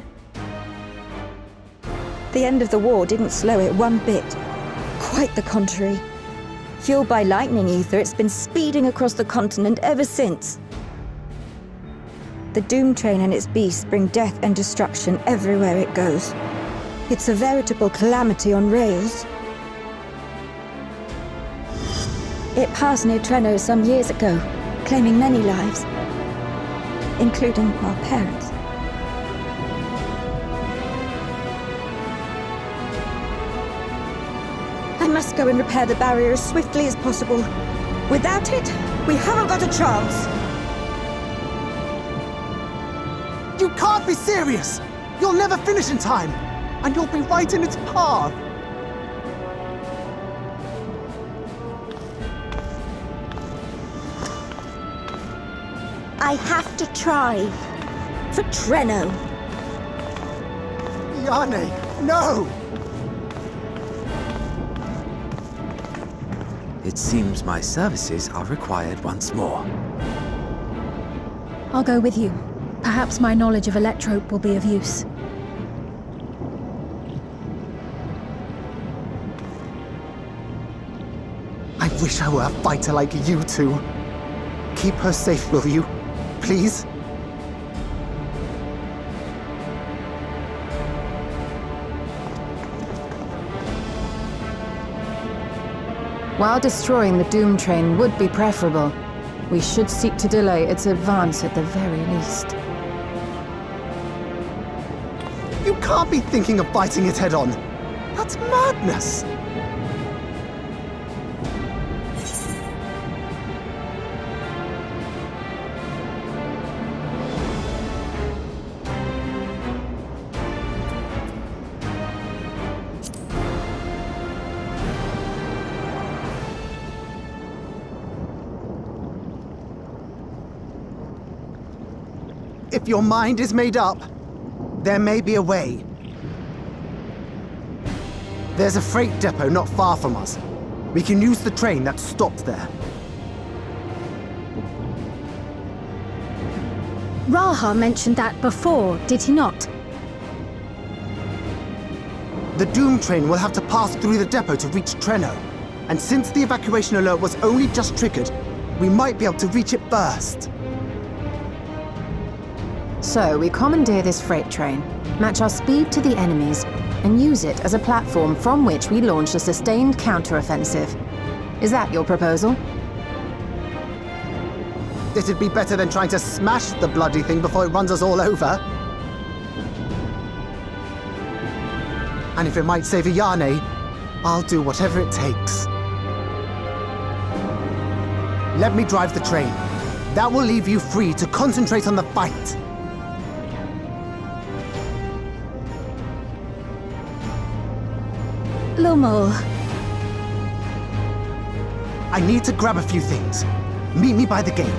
The end of the war didn't slow it one bit. Quite the contrary. Fueled by lightning ether, it's been speeding across the continent ever since. The Doomtrain and its beasts bring death and destruction everywhere it goes. It's a veritable calamity on rails. It passed near Treno some years ago, claiming many lives, including our parents. I must go and repair the barrier as swiftly as possible. Without it, we haven't got a chance. You can't be serious! You'll never finish in time, and you'll be right in its path. I have to try. For Treno. Yane, no! It seems my services are required once more. I'll go with you. Perhaps my knowledge of Electrope will be of use. I wish I were a fighter like you two. Keep her safe, will you? Please? While destroying the Doomtrain would be preferable, we should seek to delay its advance at the very least. You can't be thinking of fighting it head-on. That's madness! If your mind is made up, there may be a way. There's a freight depot not far from us. We can use the train that's stopped there. Raha mentioned that before, did he not? The Doomtrain will have to pass through the depot to reach Treno. And since the evacuation alert was only just triggered, we might be able to reach it first. So we commandeer this freight train, match our speed to the enemy's, and use it as a platform from which we launch a sustained counter-offensive. Is that your proposal? It'd be better than trying to smash the bloody thing before it runs us all over. And if it might save Yane, I'll do whatever it takes. Let me drive the train. That will leave you free to concentrate on the fight. Lumul. I need to grab a few things. Meet me by the gate.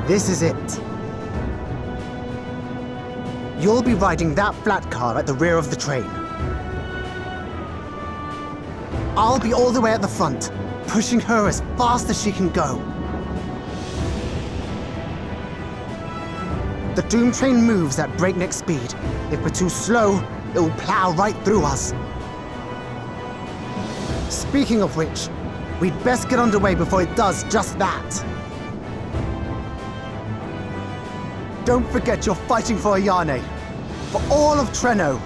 This is it. You'll be riding that flat car at the rear of the train. I'll be all the way at the front, pushing her as fast as she can go. The Doomtrain moves at breakneck speed. If we're too slow, it will plow right through us. Speaking of which, we'd best get underway before it does just that. Don't forget you're fighting for Ayane. For all of Treno.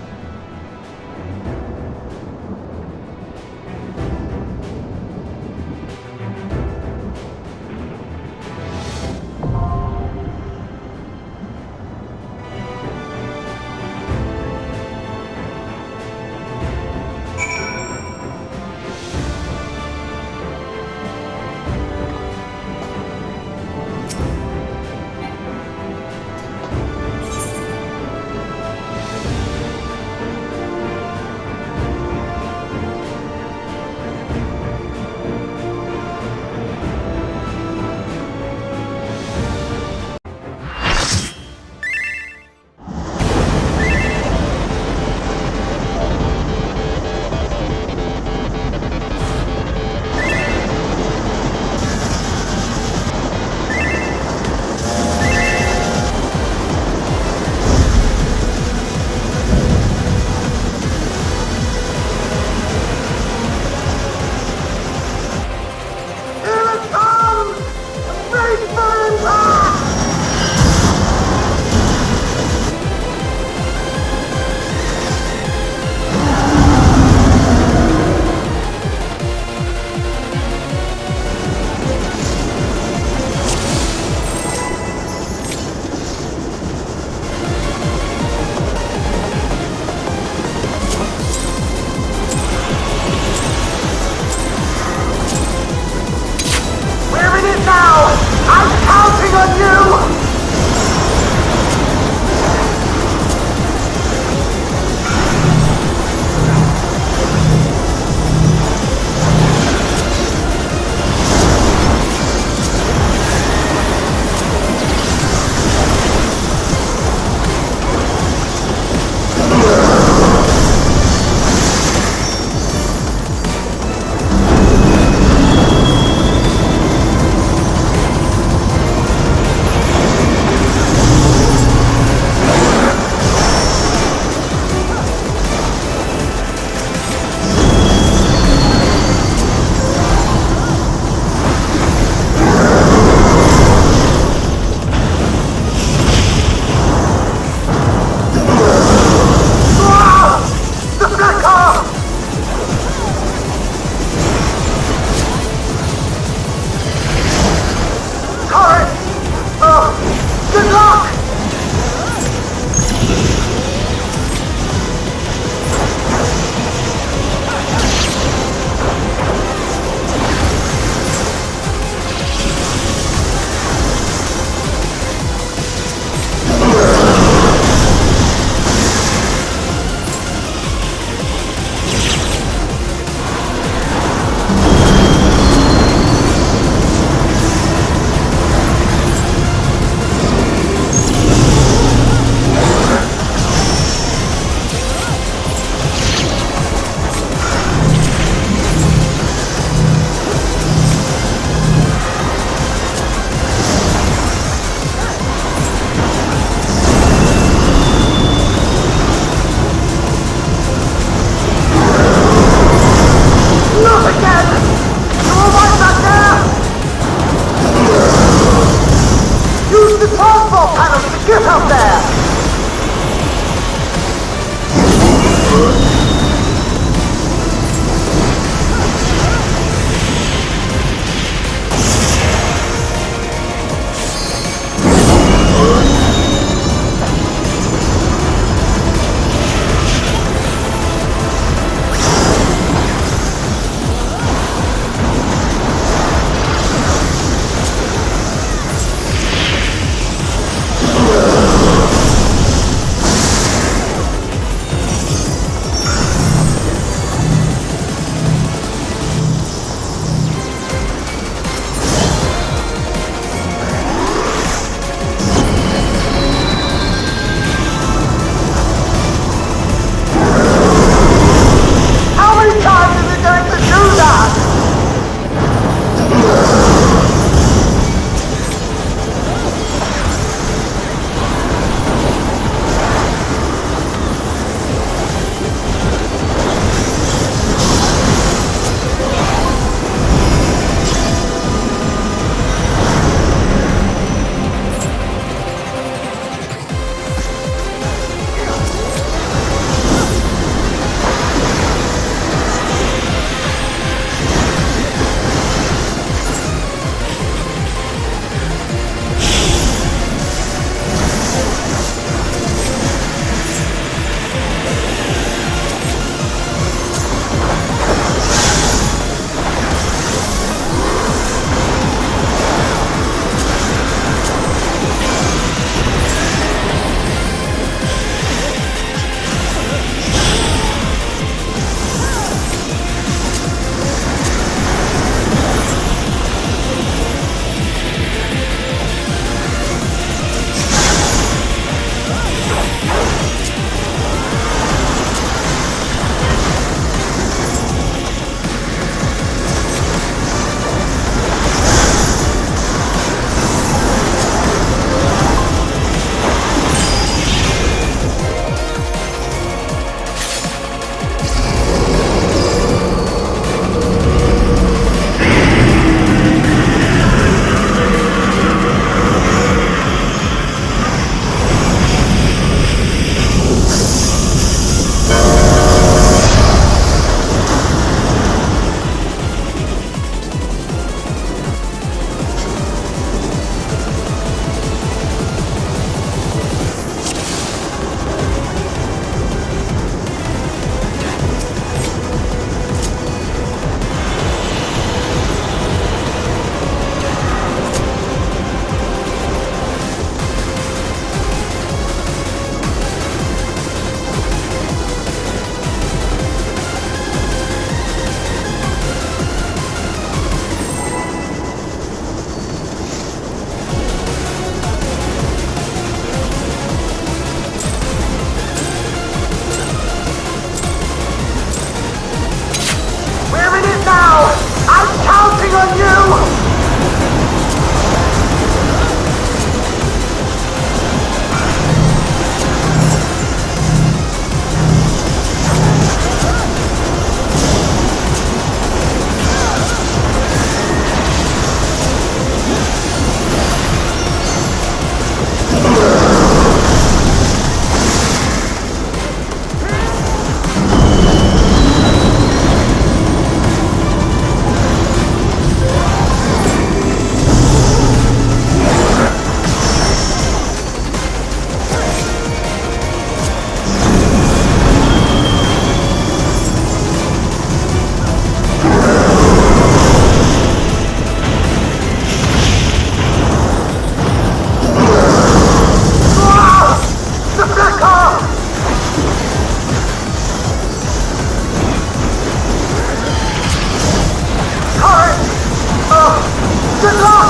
Good luck!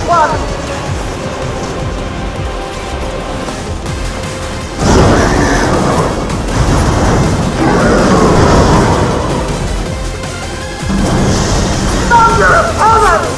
one. Thunder Omen!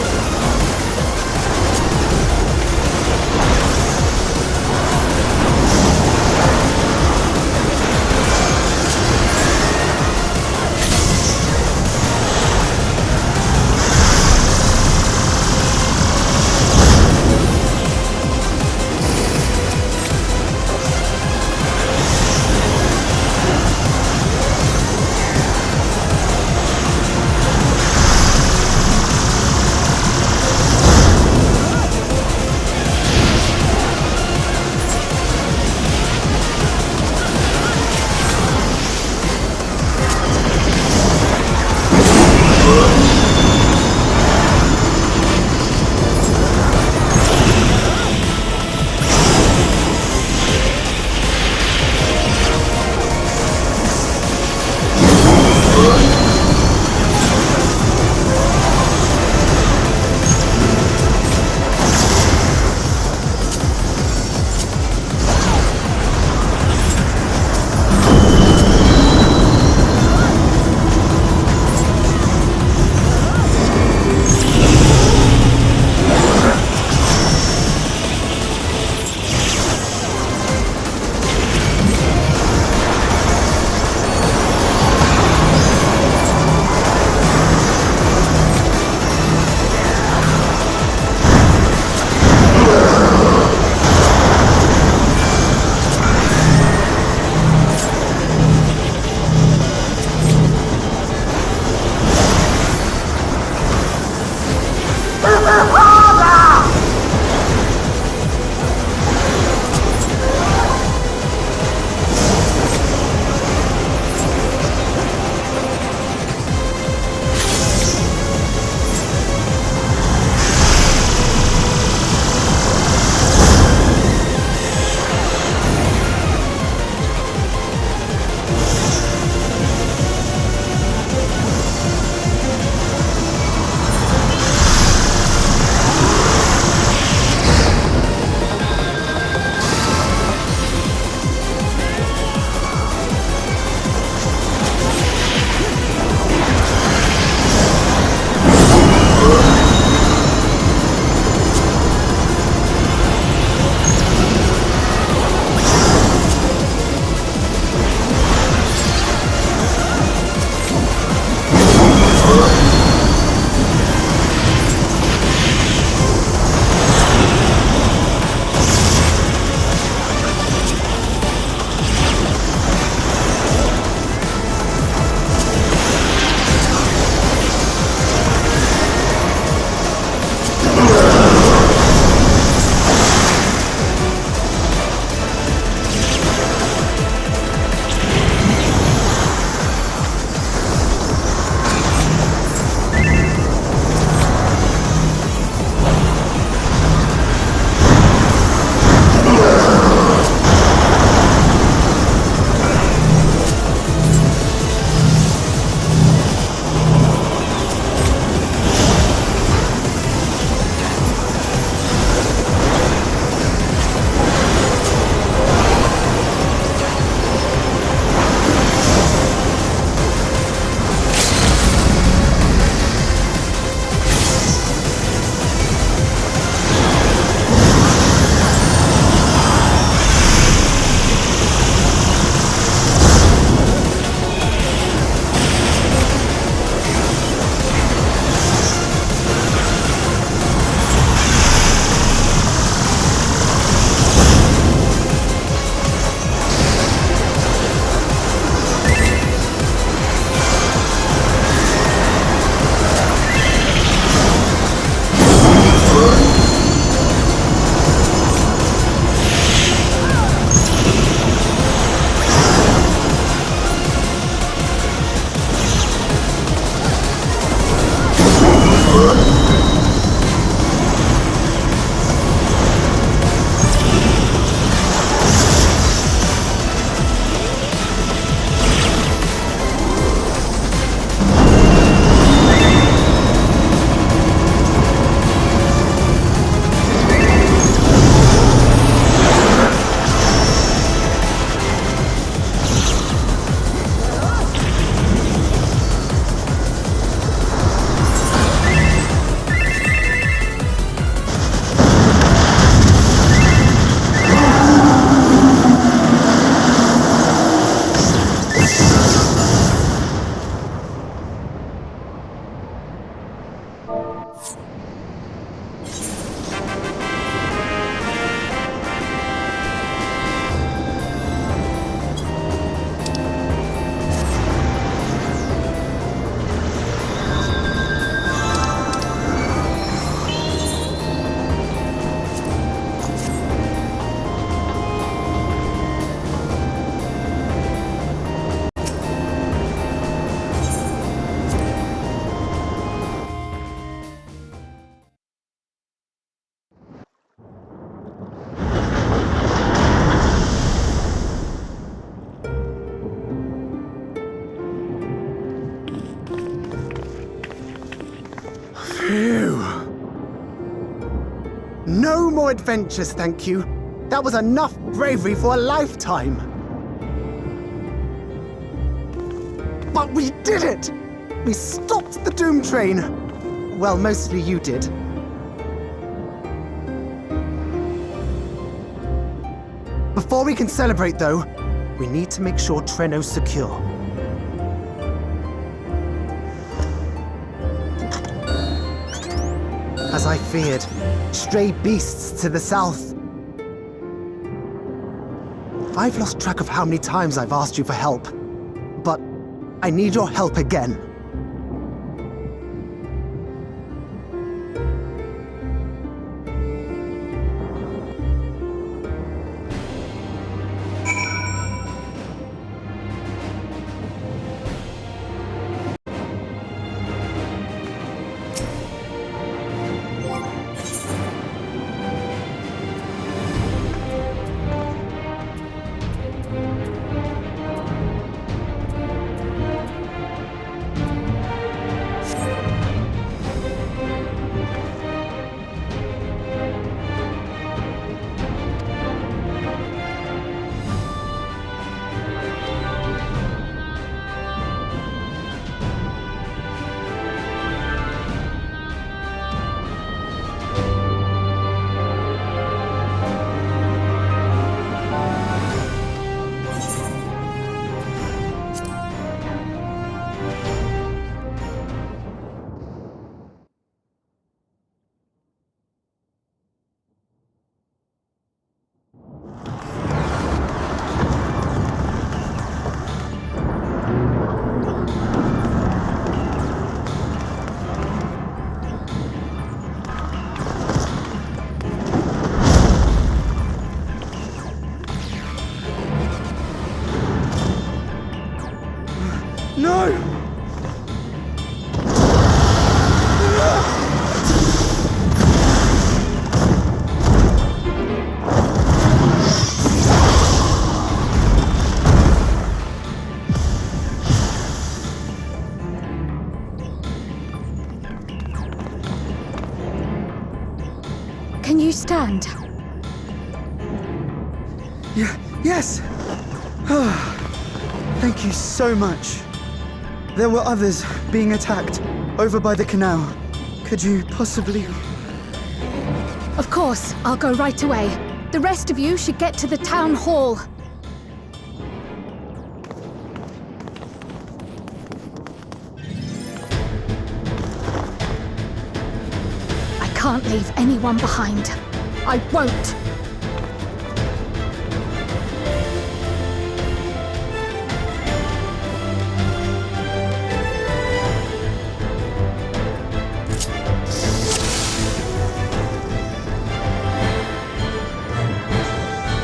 No more adventures, thank you. That was enough bravery for a lifetime. But we did it! We stopped the Doomtrain. Well, mostly you did. Before we can celebrate, though, we need to make sure Treno's secure. As I feared, stray beasts to the south. I've lost track of how many times I've asked you for help, but I need your help again. Can you stand? Yes! Thank you so much. There were others being attacked over by the canal. Could you possibly... Of course, I'll go right away. The rest of you should get to the town hall. I can't leave anyone behind. I won't.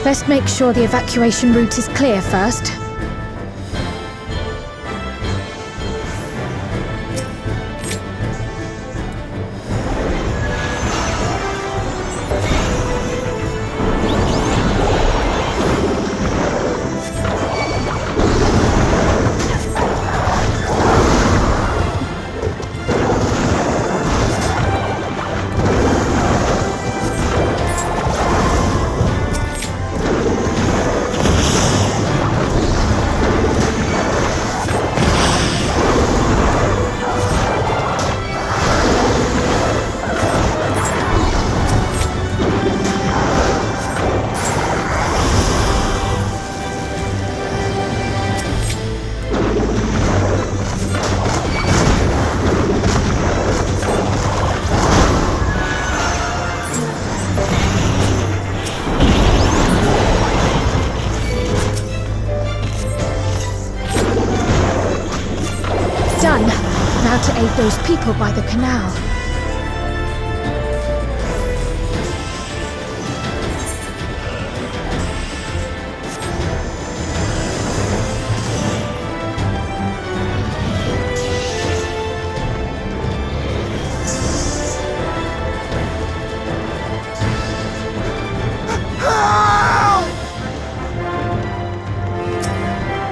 Best make sure the evacuation route is clear first. Done. Now to aid those people by the canal.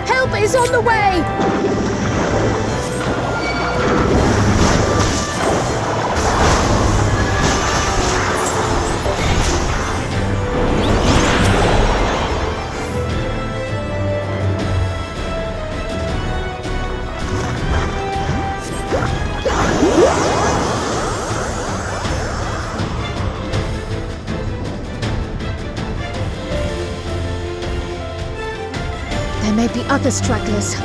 Help is on the way! There may be other stragglers.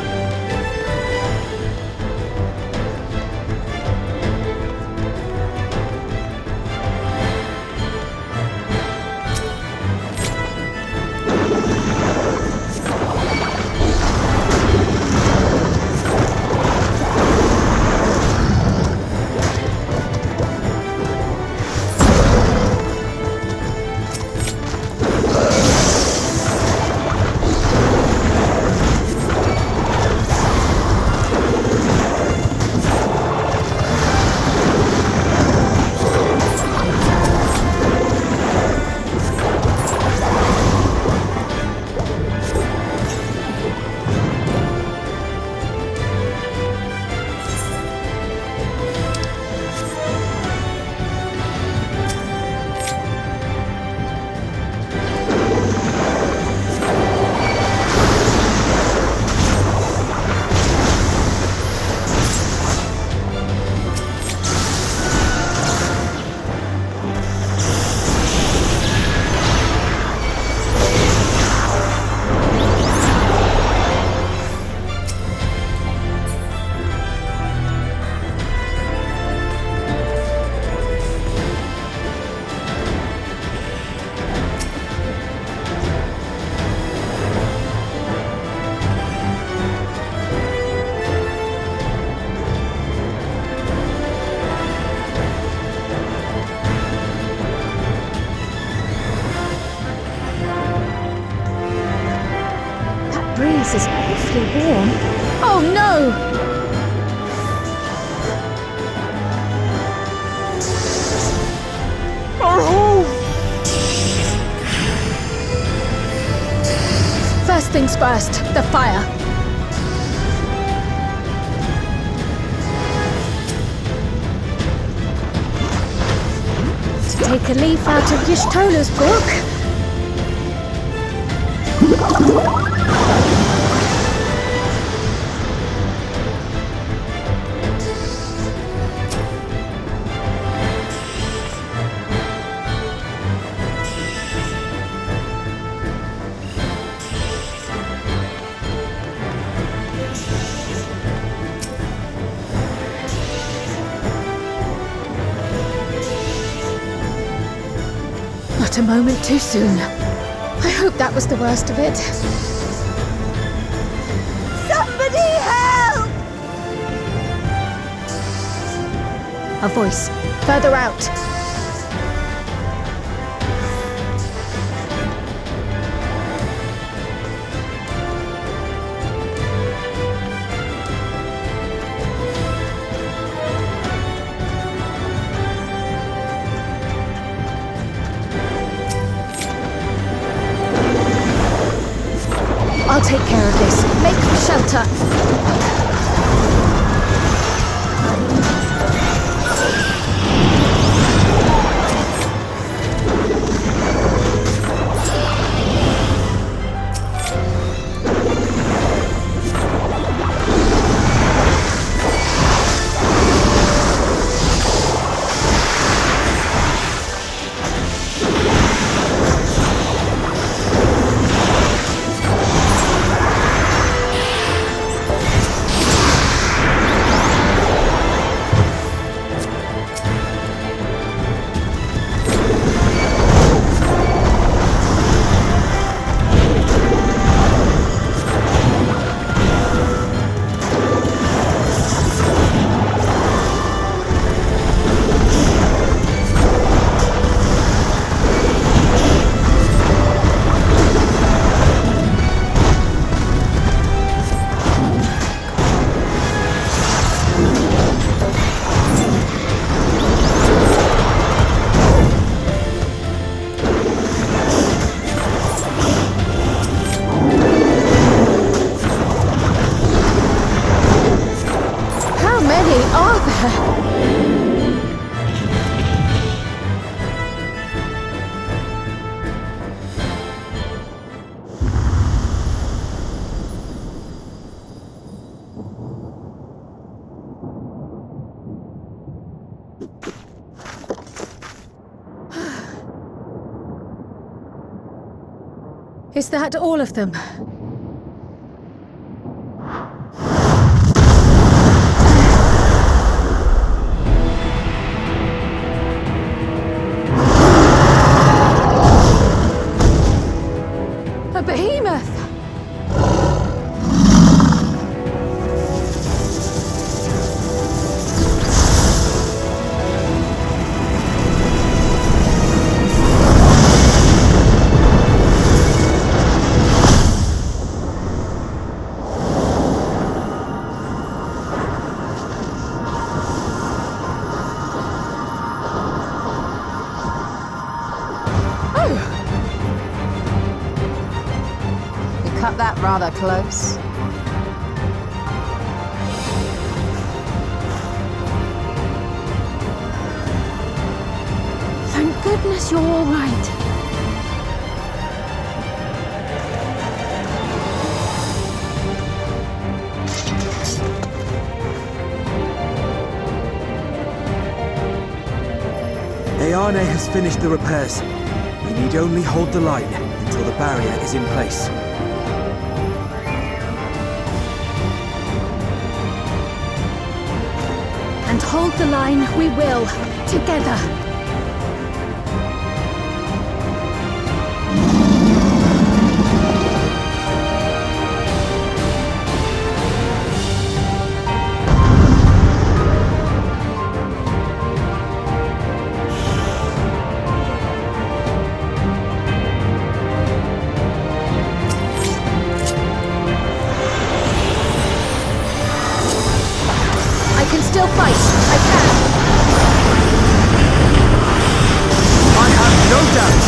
Breeze is awfully warm. Oh no! Our home! First things first, the fire. To take a leaf out of Y'shtola's book. Not a moment too soon. I hope that was the worst of it. Somebody help! A voice, further out. I'll take care of this. Make for shelter. Is that all of them? cut that rather close. Thank goodness you're all right. Ayane has finished the repairs. We need only hold the line until the barrier is in place. And hold the line we will, together. Still fight. I can. I have no doubt.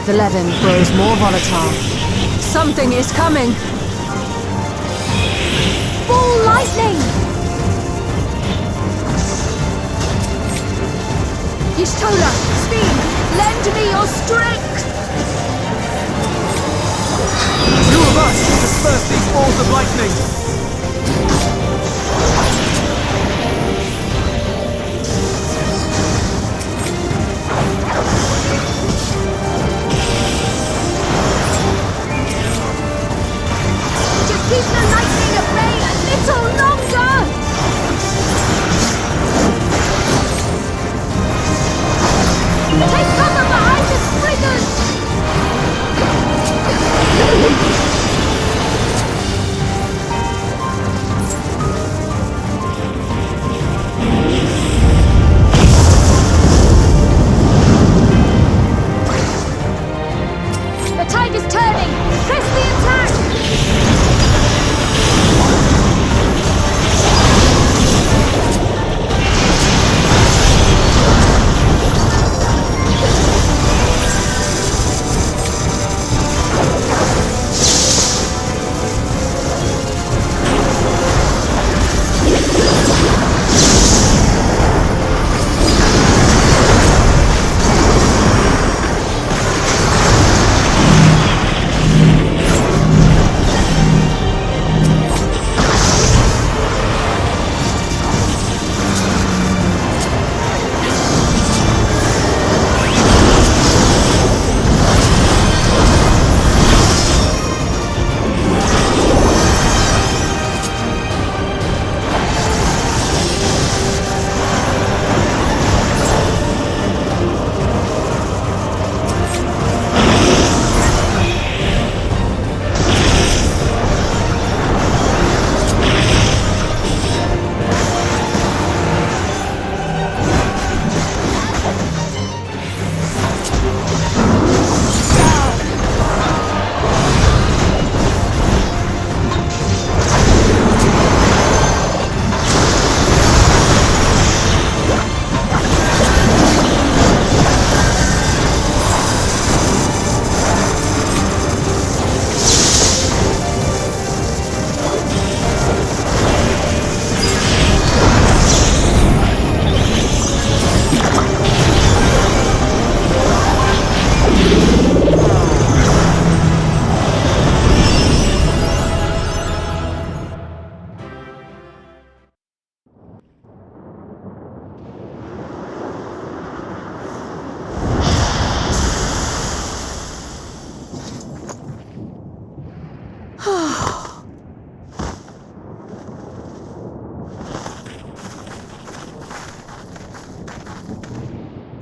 The Levin grows more volatile. Something is coming! Ball lightning! Y'shtola, speed! Lend me your strength! Two of us disperse these balls of lightning! Just keep the lightning at bay a little longer!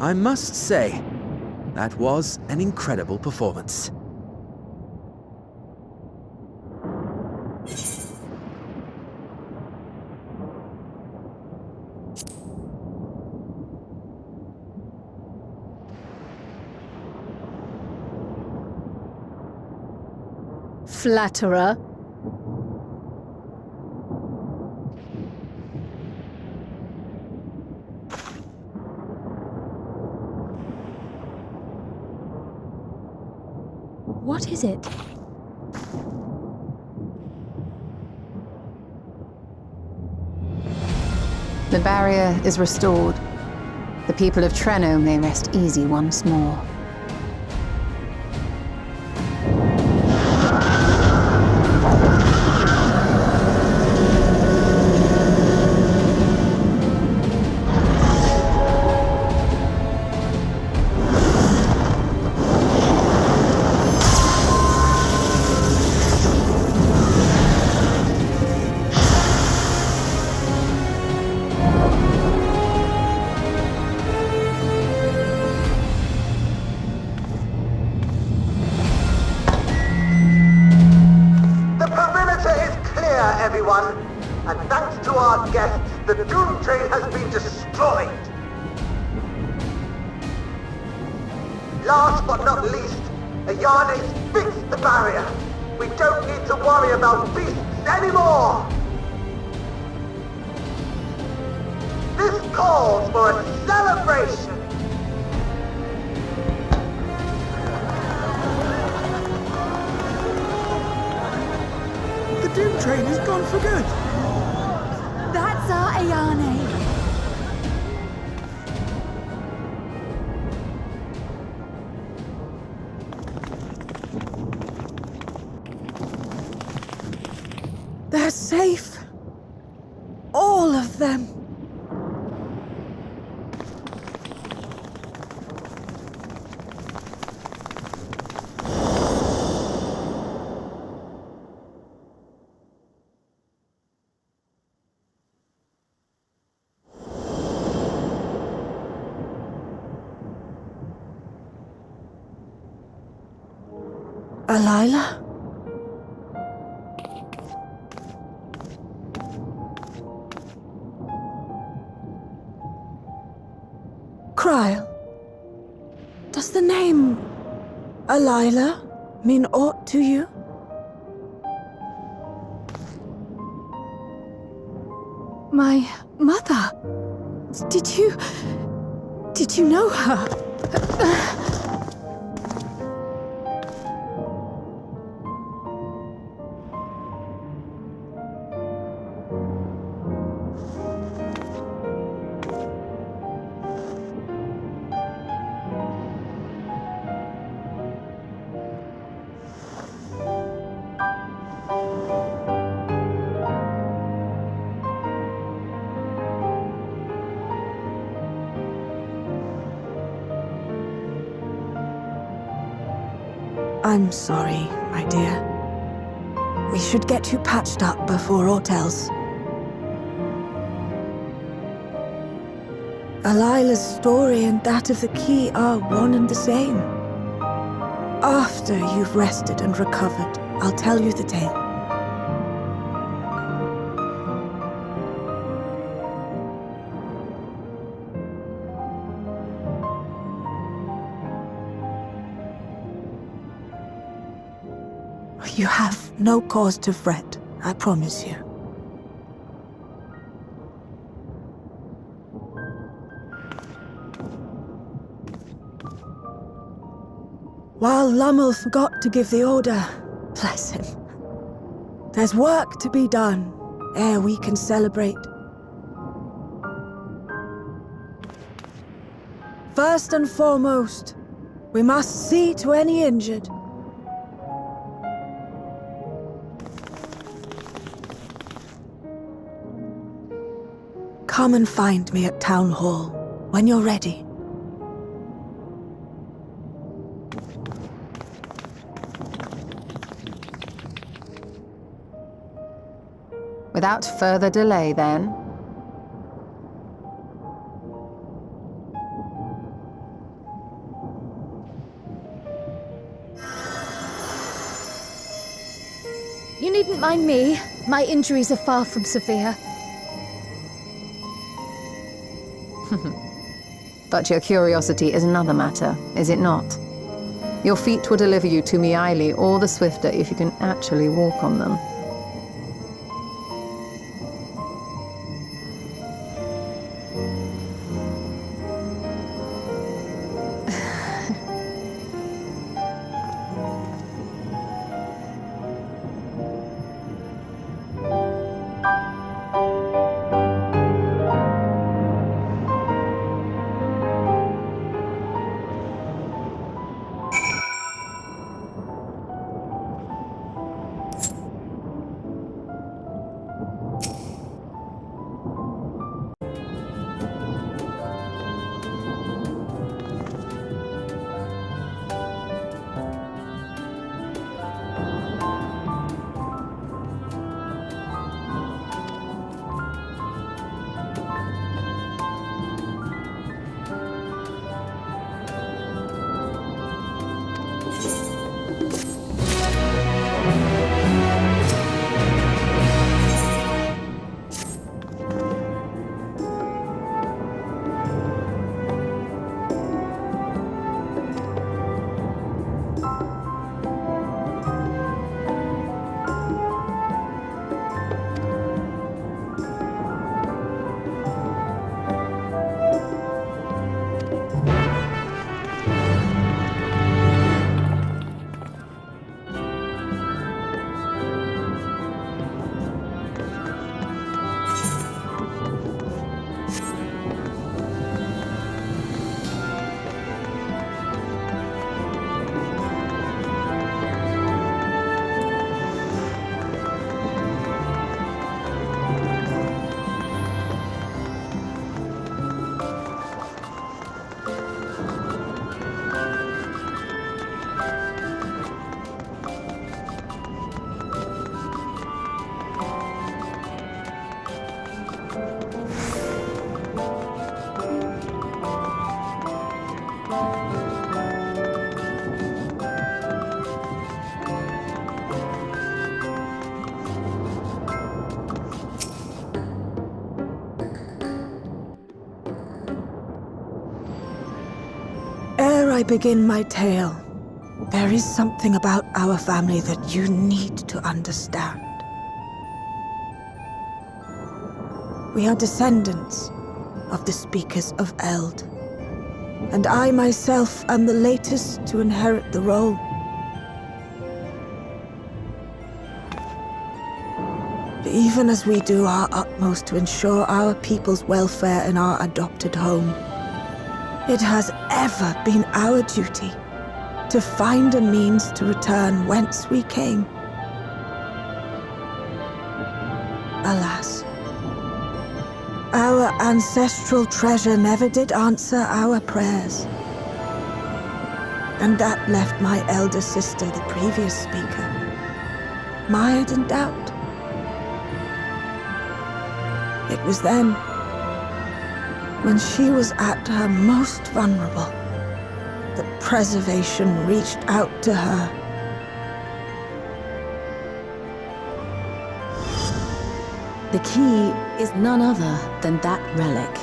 I must say, that was an incredible performance. Flatterer. What is it? The barrier is restored. The people of Treno may rest easy once more. Everyone, and thanks to our guests, the Doomtrain has been destroyed. Last but not least, Ayane's fixed the barrier. We don't need to worry about beasts anymore. This calls for a celebration. The Doomtrain is gone for good. That's our Ayane. They're safe. All of them. Alila? Krile? Does the name Alila mean aught to you? My mother? Did you know her? I'm sorry, my dear. We should get you patched up before aught else. Alila's story and that of the key are one and the same. After you've rested and recovered, I'll tell you the tale. You have no cause to fret, I promise you. While Lummel forgot to give the order, bless him. There's work to be done ere we can celebrate. First and foremost, we must see to any injured. Come and find me at Town Hall when you're ready. Without further delay, then. You needn't mind me. My injuries are far from severe. But your curiosity is another matter, is it not? Your feet will deliver you to Krile all the swifter if you can actually walk on them. Ere I begin my tale, there is something about our family that you need to understand. We are descendants of the Speakers of Eld, and I myself am the latest to inherit the role. Even as we do our utmost to ensure our people's welfare in our adopted home, it has ever been our duty to find a means to return whence we came. Alas, our ancestral treasure never did answer our prayers. And that left my elder sister, the previous speaker, mired in doubt. It was then, when she was at her most vulnerable, that preservation reached out to her. The key is none other than that relic,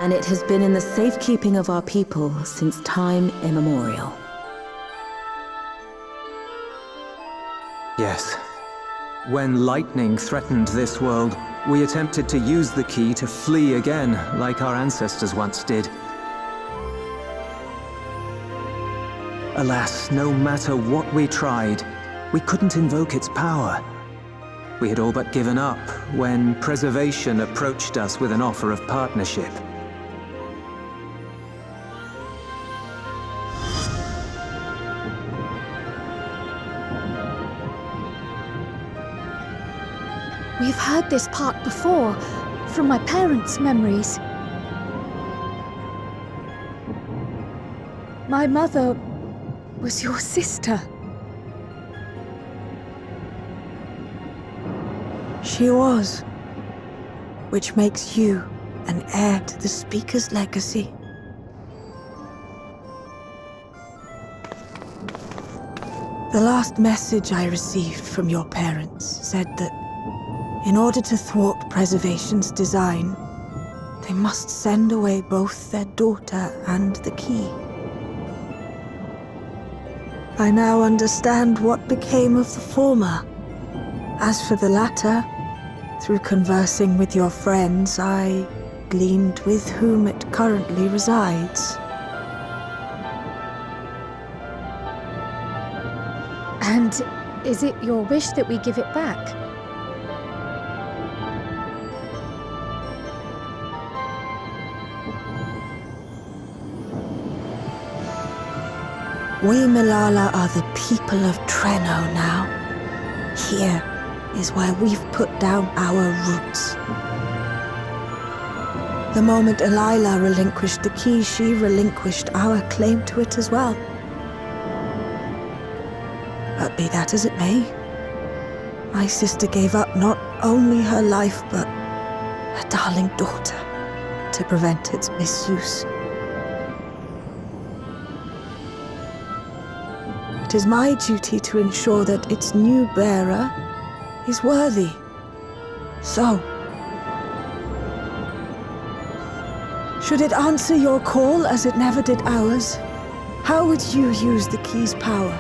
and it has been in the safekeeping of our people since time immemorial. Yes. When lightning threatened this world, we attempted to use the key to flee again, like our ancestors once did. Alas, no matter what we tried, we couldn't invoke its power. We had all but given up when Preservation approached us with an offer of partnership. We've heard this part before, from my parents' memories. My mother was your sister. She was, which makes you an heir to the Speaker's legacy. The last message I received from your parents said that in order to thwart preservation's design, they must send away both their daughter and the key. I now understand what became of the former. As for the latter, through conversing with your friends, I gleaned with whom it currently resides. And is it your wish that we give it back? We Milala are the people of Treno now. Here is where we've put down our roots. The moment Elila relinquished the key, she relinquished our claim to it as well. But be that as it may, my sister gave up not only her life, but her darling daughter to prevent its misuse. It is my duty to ensure that its new bearer is worthy. So, should it answer your call as it never did ours, how would you use the key's power?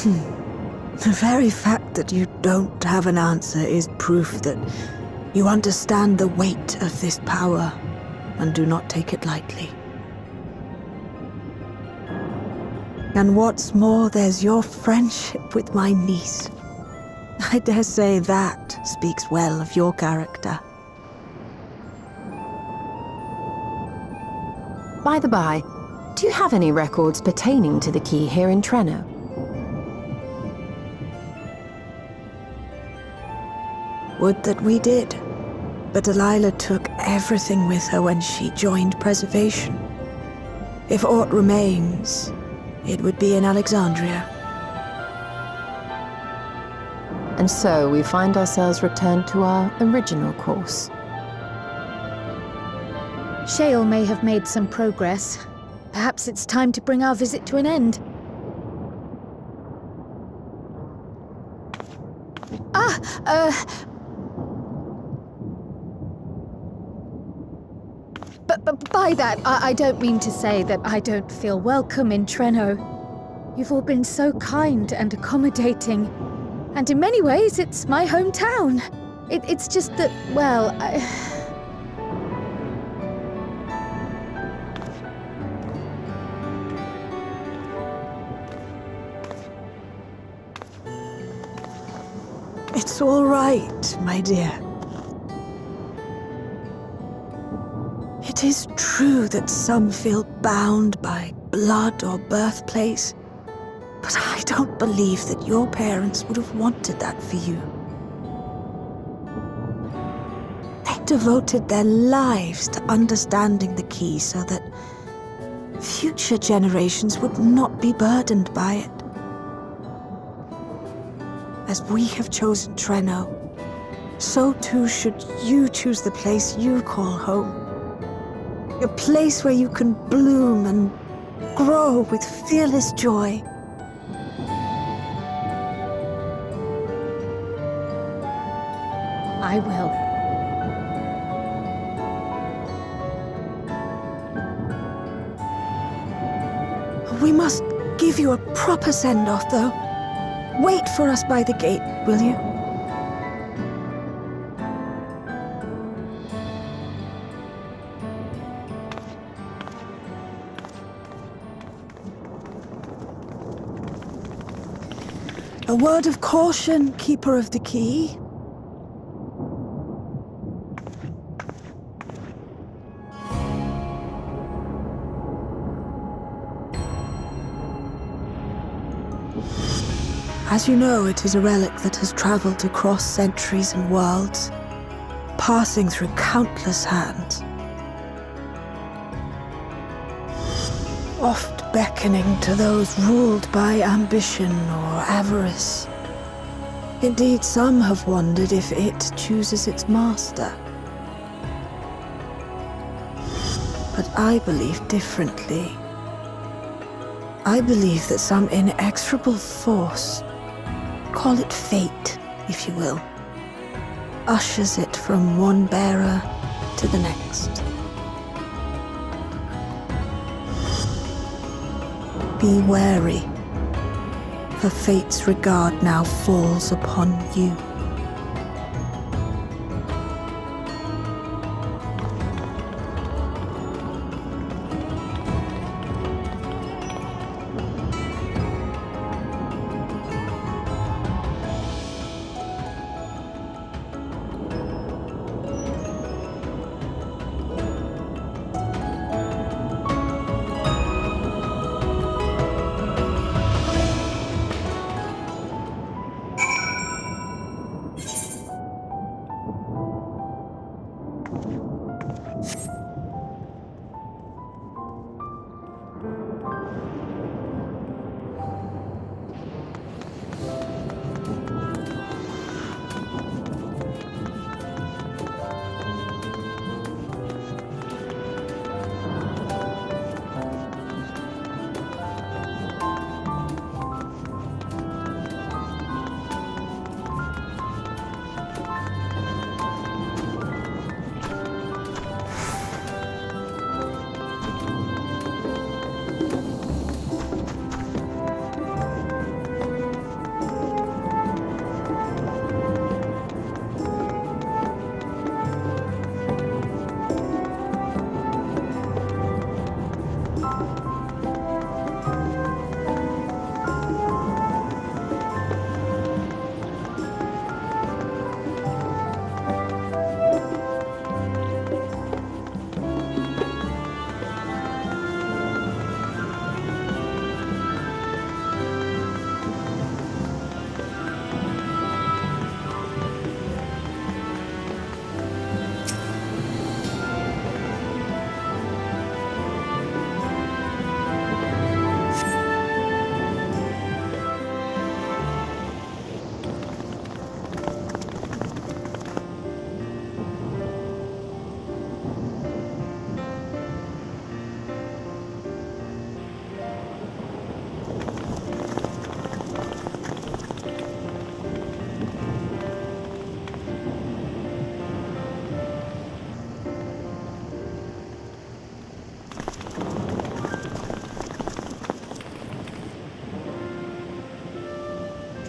The very fact that you don't have an answer is proof that you understand the weight of this power and do not take it lightly. And what's more, there's your friendship with my niece. I dare say that speaks well of your character. By the by, do you have any records pertaining to the key here in Treno? Would that we did. But Delilah took everything with her when she joined Preservation. If aught remains, it would be in Alexandria. And so we find ourselves returned to our original course. Shale may have made some progress. Perhaps it's time to bring our visit to an end. But by that, I don't mean to say that I don't feel welcome in Treno. You've all been so kind and accommodating. And in many ways, it's my hometown. It's just that, well, It's all right, my dear. It is true that some feel bound by blood or birthplace, but I don't believe that your parents would have wanted that for you. They devoted their lives to understanding the key so that future generations would not be burdened by it. As we have chosen Treno, so too should you choose the place you call home. A place where you can bloom and grow with fearless joy. I will. We must give you a proper send-off, though. Wait for us by the gate, will you? A word of caution, Keeper of the Key. As you know, it is a relic that has traveled across centuries and worlds, passing through countless hands. Oft beckoning to those ruled by ambition or avarice. Indeed, some have wondered if it chooses its master. But I believe differently. I believe that some inexorable force, call it fate, if you will, ushers it from one bearer to the next. Be wary, for fate's regard now falls upon you.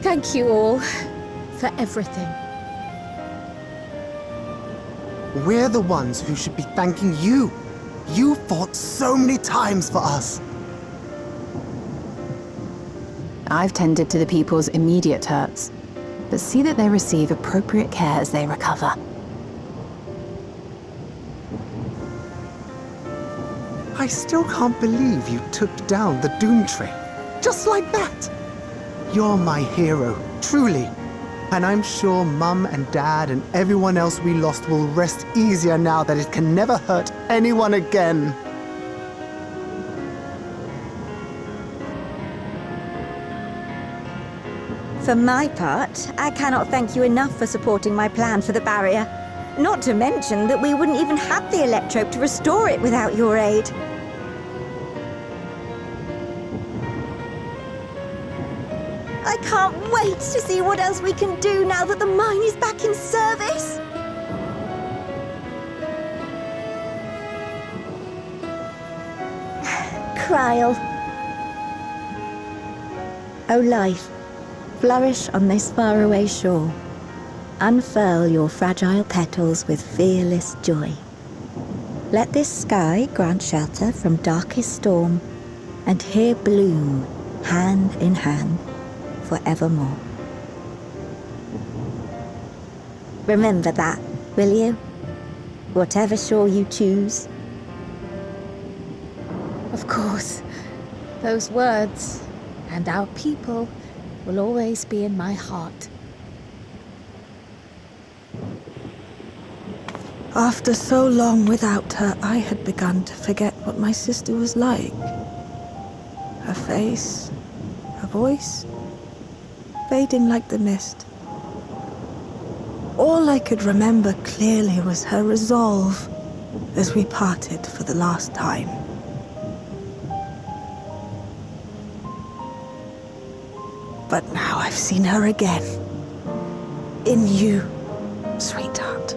Thank you all for everything. We're the ones who should be thanking you. You fought so many times for us. I've tended to the people's immediate hurts, but see that they receive appropriate care as they recover. I still can't believe you took down the Doomtrain. Just like that. You're my hero, truly. And I'm sure Mum and Dad and everyone else we lost will rest easier now that it can never hurt anyone again. For my part, I cannot thank you enough for supporting my plan for the barrier. Not to mention that we wouldn't even have the electrope to restore it without your aid. I can't wait to see what else we can do now that the mine is back in service. Krile. O life, flourish on this faraway shore. Unfurl your fragile petals with fearless joy. Let this sky grant shelter from darkest storm, and here bloom, hand in hand, forevermore. Remember that, will you? Whatever shore you choose. Of course, those words, and our people, will always be in my heart. After so long without her, I had begun to forget what my sister was like. Her face, her voice, fading like the mist. All I could remember clearly was her resolve as we parted for the last time. But now I've seen her again. In you, sweetheart.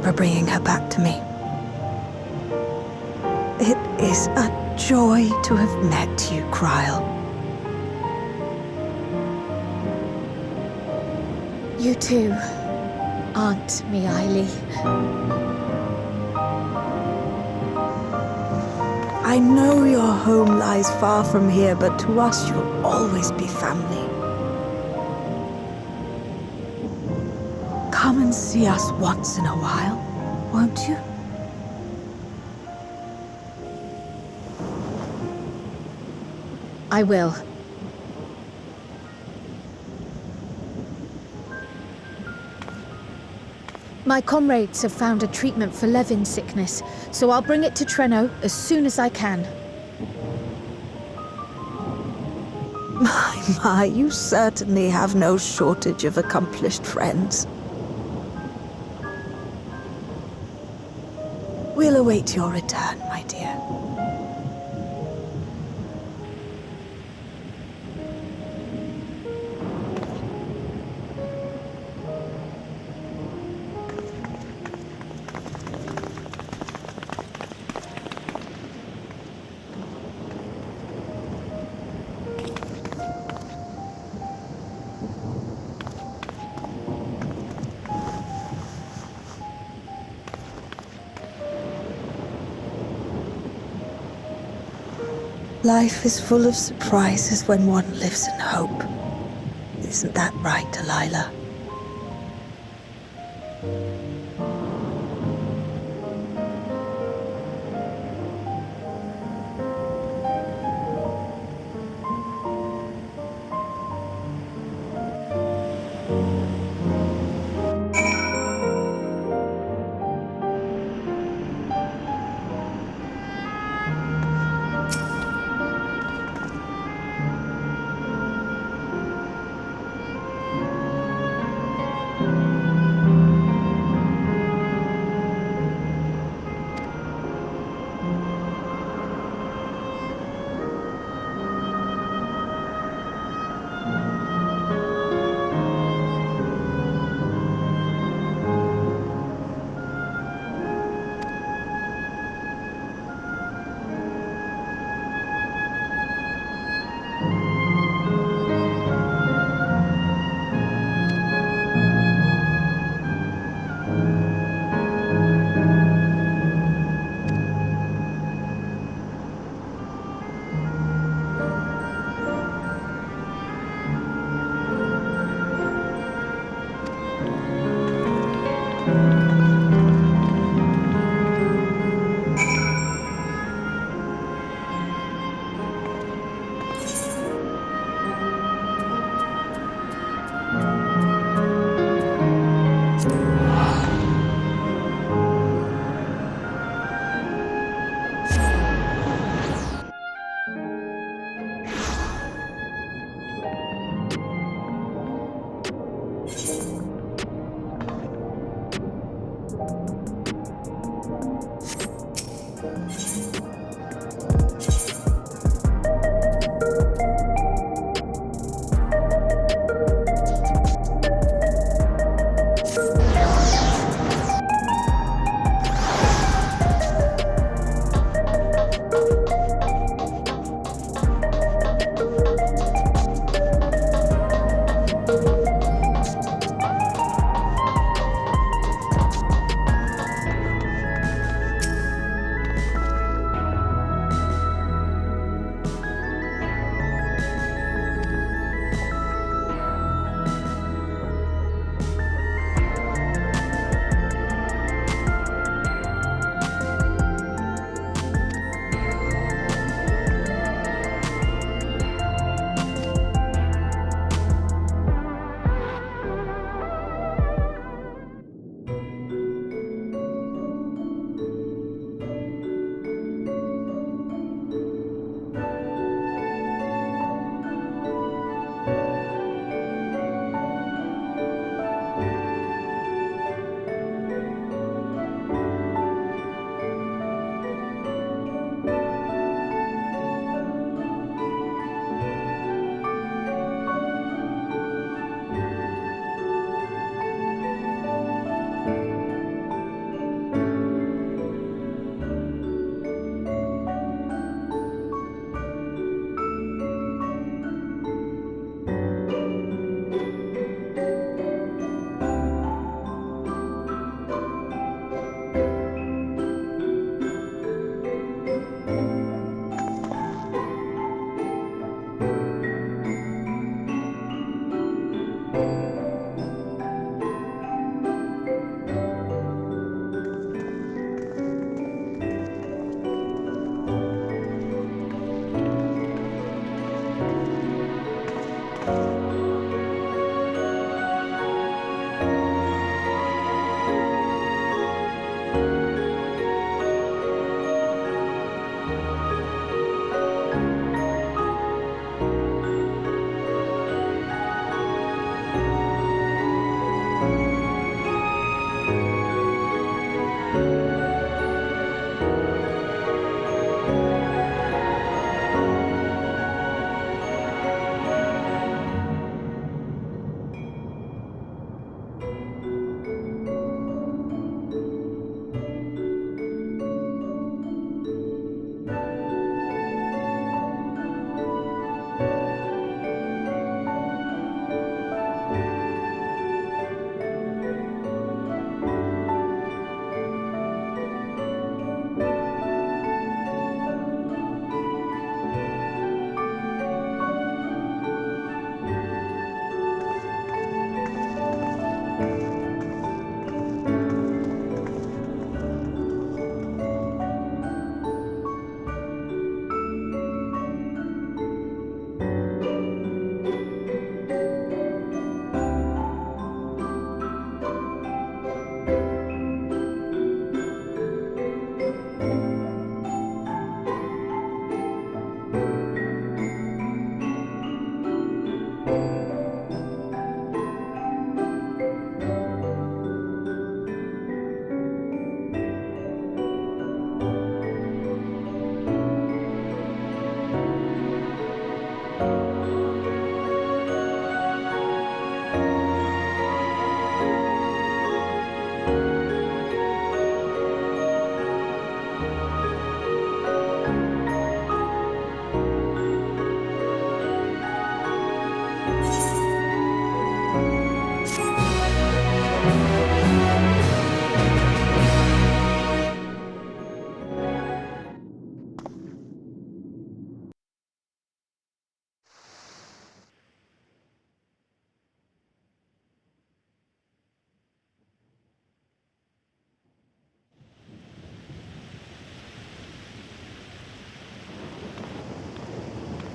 For bringing her back to me. It is a joy to have met you, Krile. You too, Aunt Mikaeli. I know your home lies far from here, but to us you'll always be family. Come and see us once in a while, won't you? I will. My comrades have found a treatment for Levin's sickness, so I'll bring it to Treno as soon as I can. My, you certainly have no shortage of accomplished friends. We'll await your return, my dear. Life is full of surprises when one lives in hope. Isn't that right, Delilah?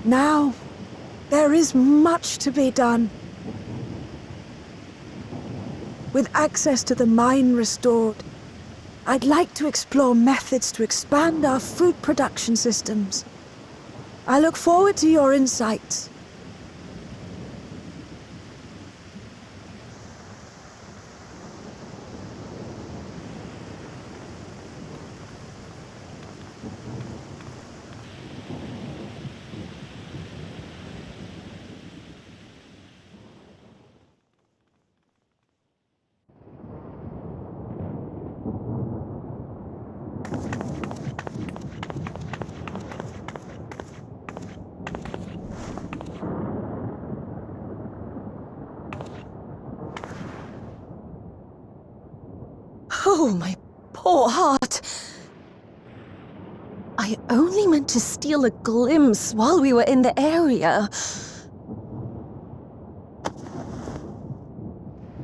Now, there is much to be done. With access to the mine restored, I'd like to explore methods to expand our food production systems. I look forward to your insights. Oh, my poor heart. I only meant to steal a glimpse while we were in the area.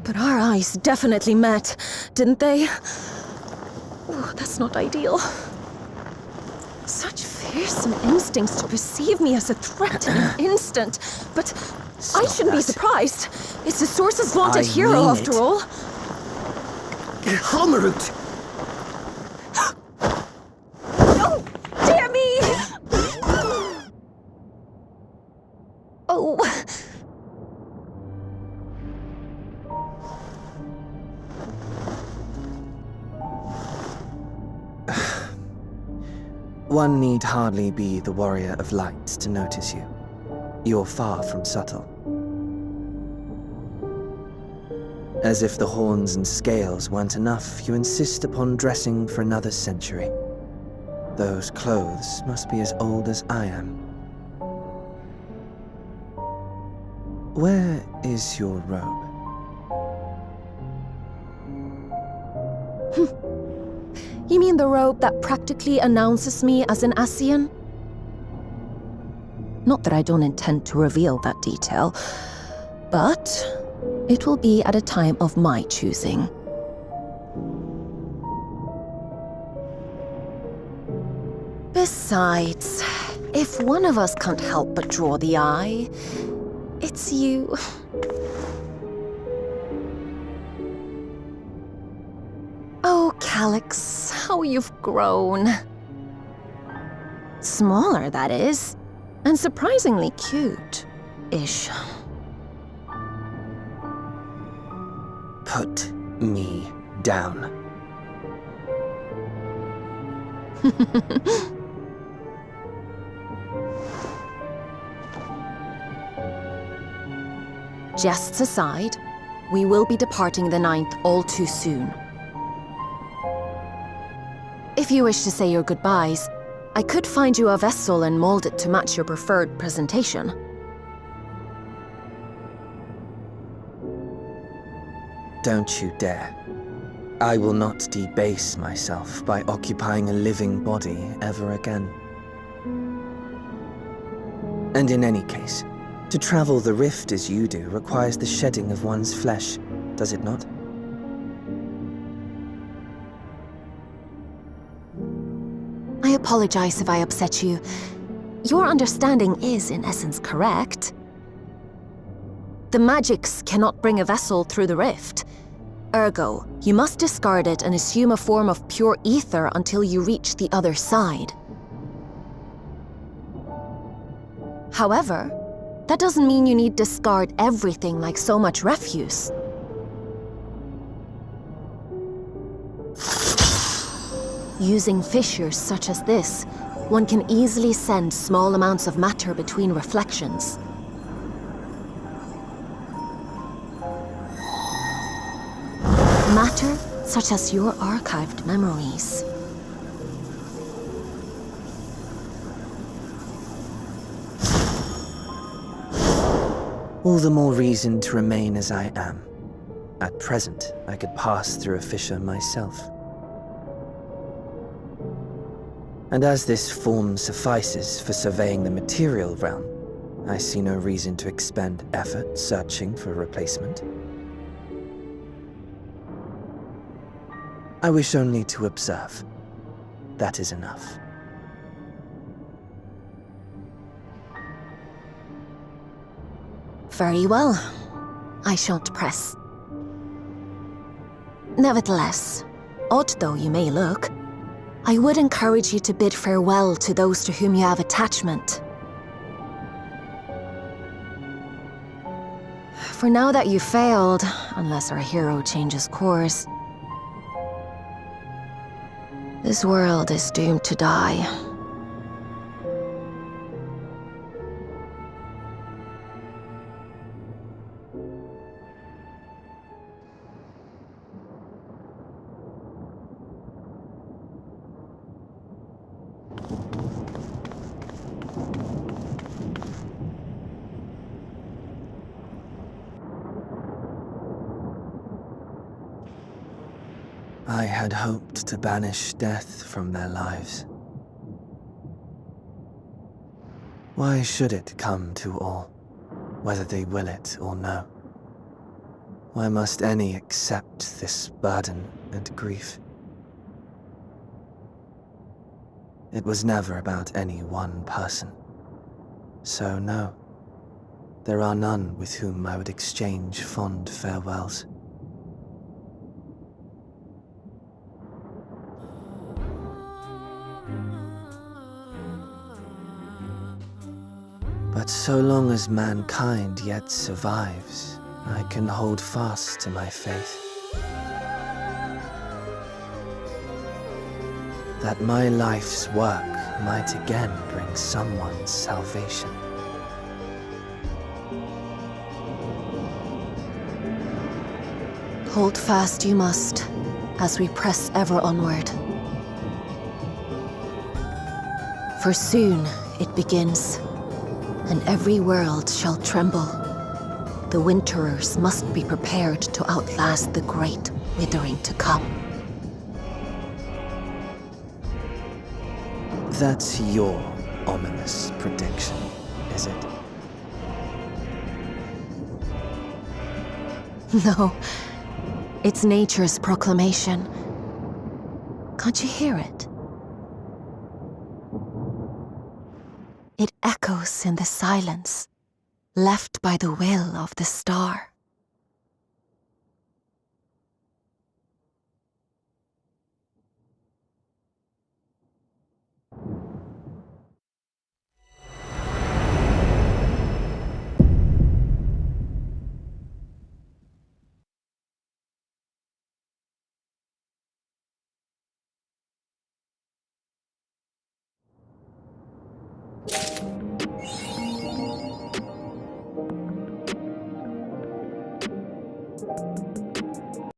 But our eyes definitely met, didn't they? Oh, that's not ideal. Such fearsome instincts to perceive me as a threat in an instant. But I shouldn't be surprised. It's the Source's vaunted hero, after all. Homerut! Oh, dear me! Oh. One need hardly be the warrior of light to notice you. You're far from subtle. As if the horns and scales weren't enough, you insist upon dressing for another century. Those clothes must be as old as I am. Where is your robe? You mean the robe that practically announces me as an Ascian? Not that I don't intend to reveal that detail, but it will be at a time of my choosing. Besides, if one of us can't help but draw the eye, it's you. Oh, Calyx, how you've grown. Smaller, that is, and surprisingly cute-ish. Put me down. Jests aside, we will be departing the 9th all too soon. If you wish to say your goodbyes, I could find you a vessel and mold it to match your preferred presentation. Don't you dare. I will not debase myself by occupying a living body ever again. And in any case, to travel the rift as you do requires the shedding of one's flesh, does it not? I apologize if I upset you. Your understanding is, in essence, correct. The magics cannot bring a vessel through the rift. Ergo, you must discard it and assume a form of pure ether until you reach the other side. However, that doesn't mean you need discard everything like so much refuse. Using fissures such as this, one can easily send small amounts of matter between reflections. Matter such as your archived memories. All the more reason to remain as I am. At present, I could pass through a fissure myself. And as this form suffices for surveying the material realm, I see no reason to expend effort searching for a replacement. I wish only to observe. That is enough. Very well. I shan't press. Nevertheless, odd though you may look, I would encourage you to bid farewell to those to whom you have attachment. For now that you've failed, unless our hero changes course, this world is doomed to die. I had hoped to banish death from their lives. Why should it come to all, whether they will it or no? Why must any accept this burden and grief? It was never about any one person. So no, there are none with whom I would exchange fond farewells. But so long as mankind yet survives, I can hold fast to my faith. That my life's work might again bring someone's salvation. Hold fast you must, as we press ever onward. For soon it begins, and every world shall tremble. The winterers must be prepared to outlast the great withering to come. That's your ominous prediction, is it? No, it's nature's proclamation. Can't you hear it? It echoes in the silence, left by the will of the star.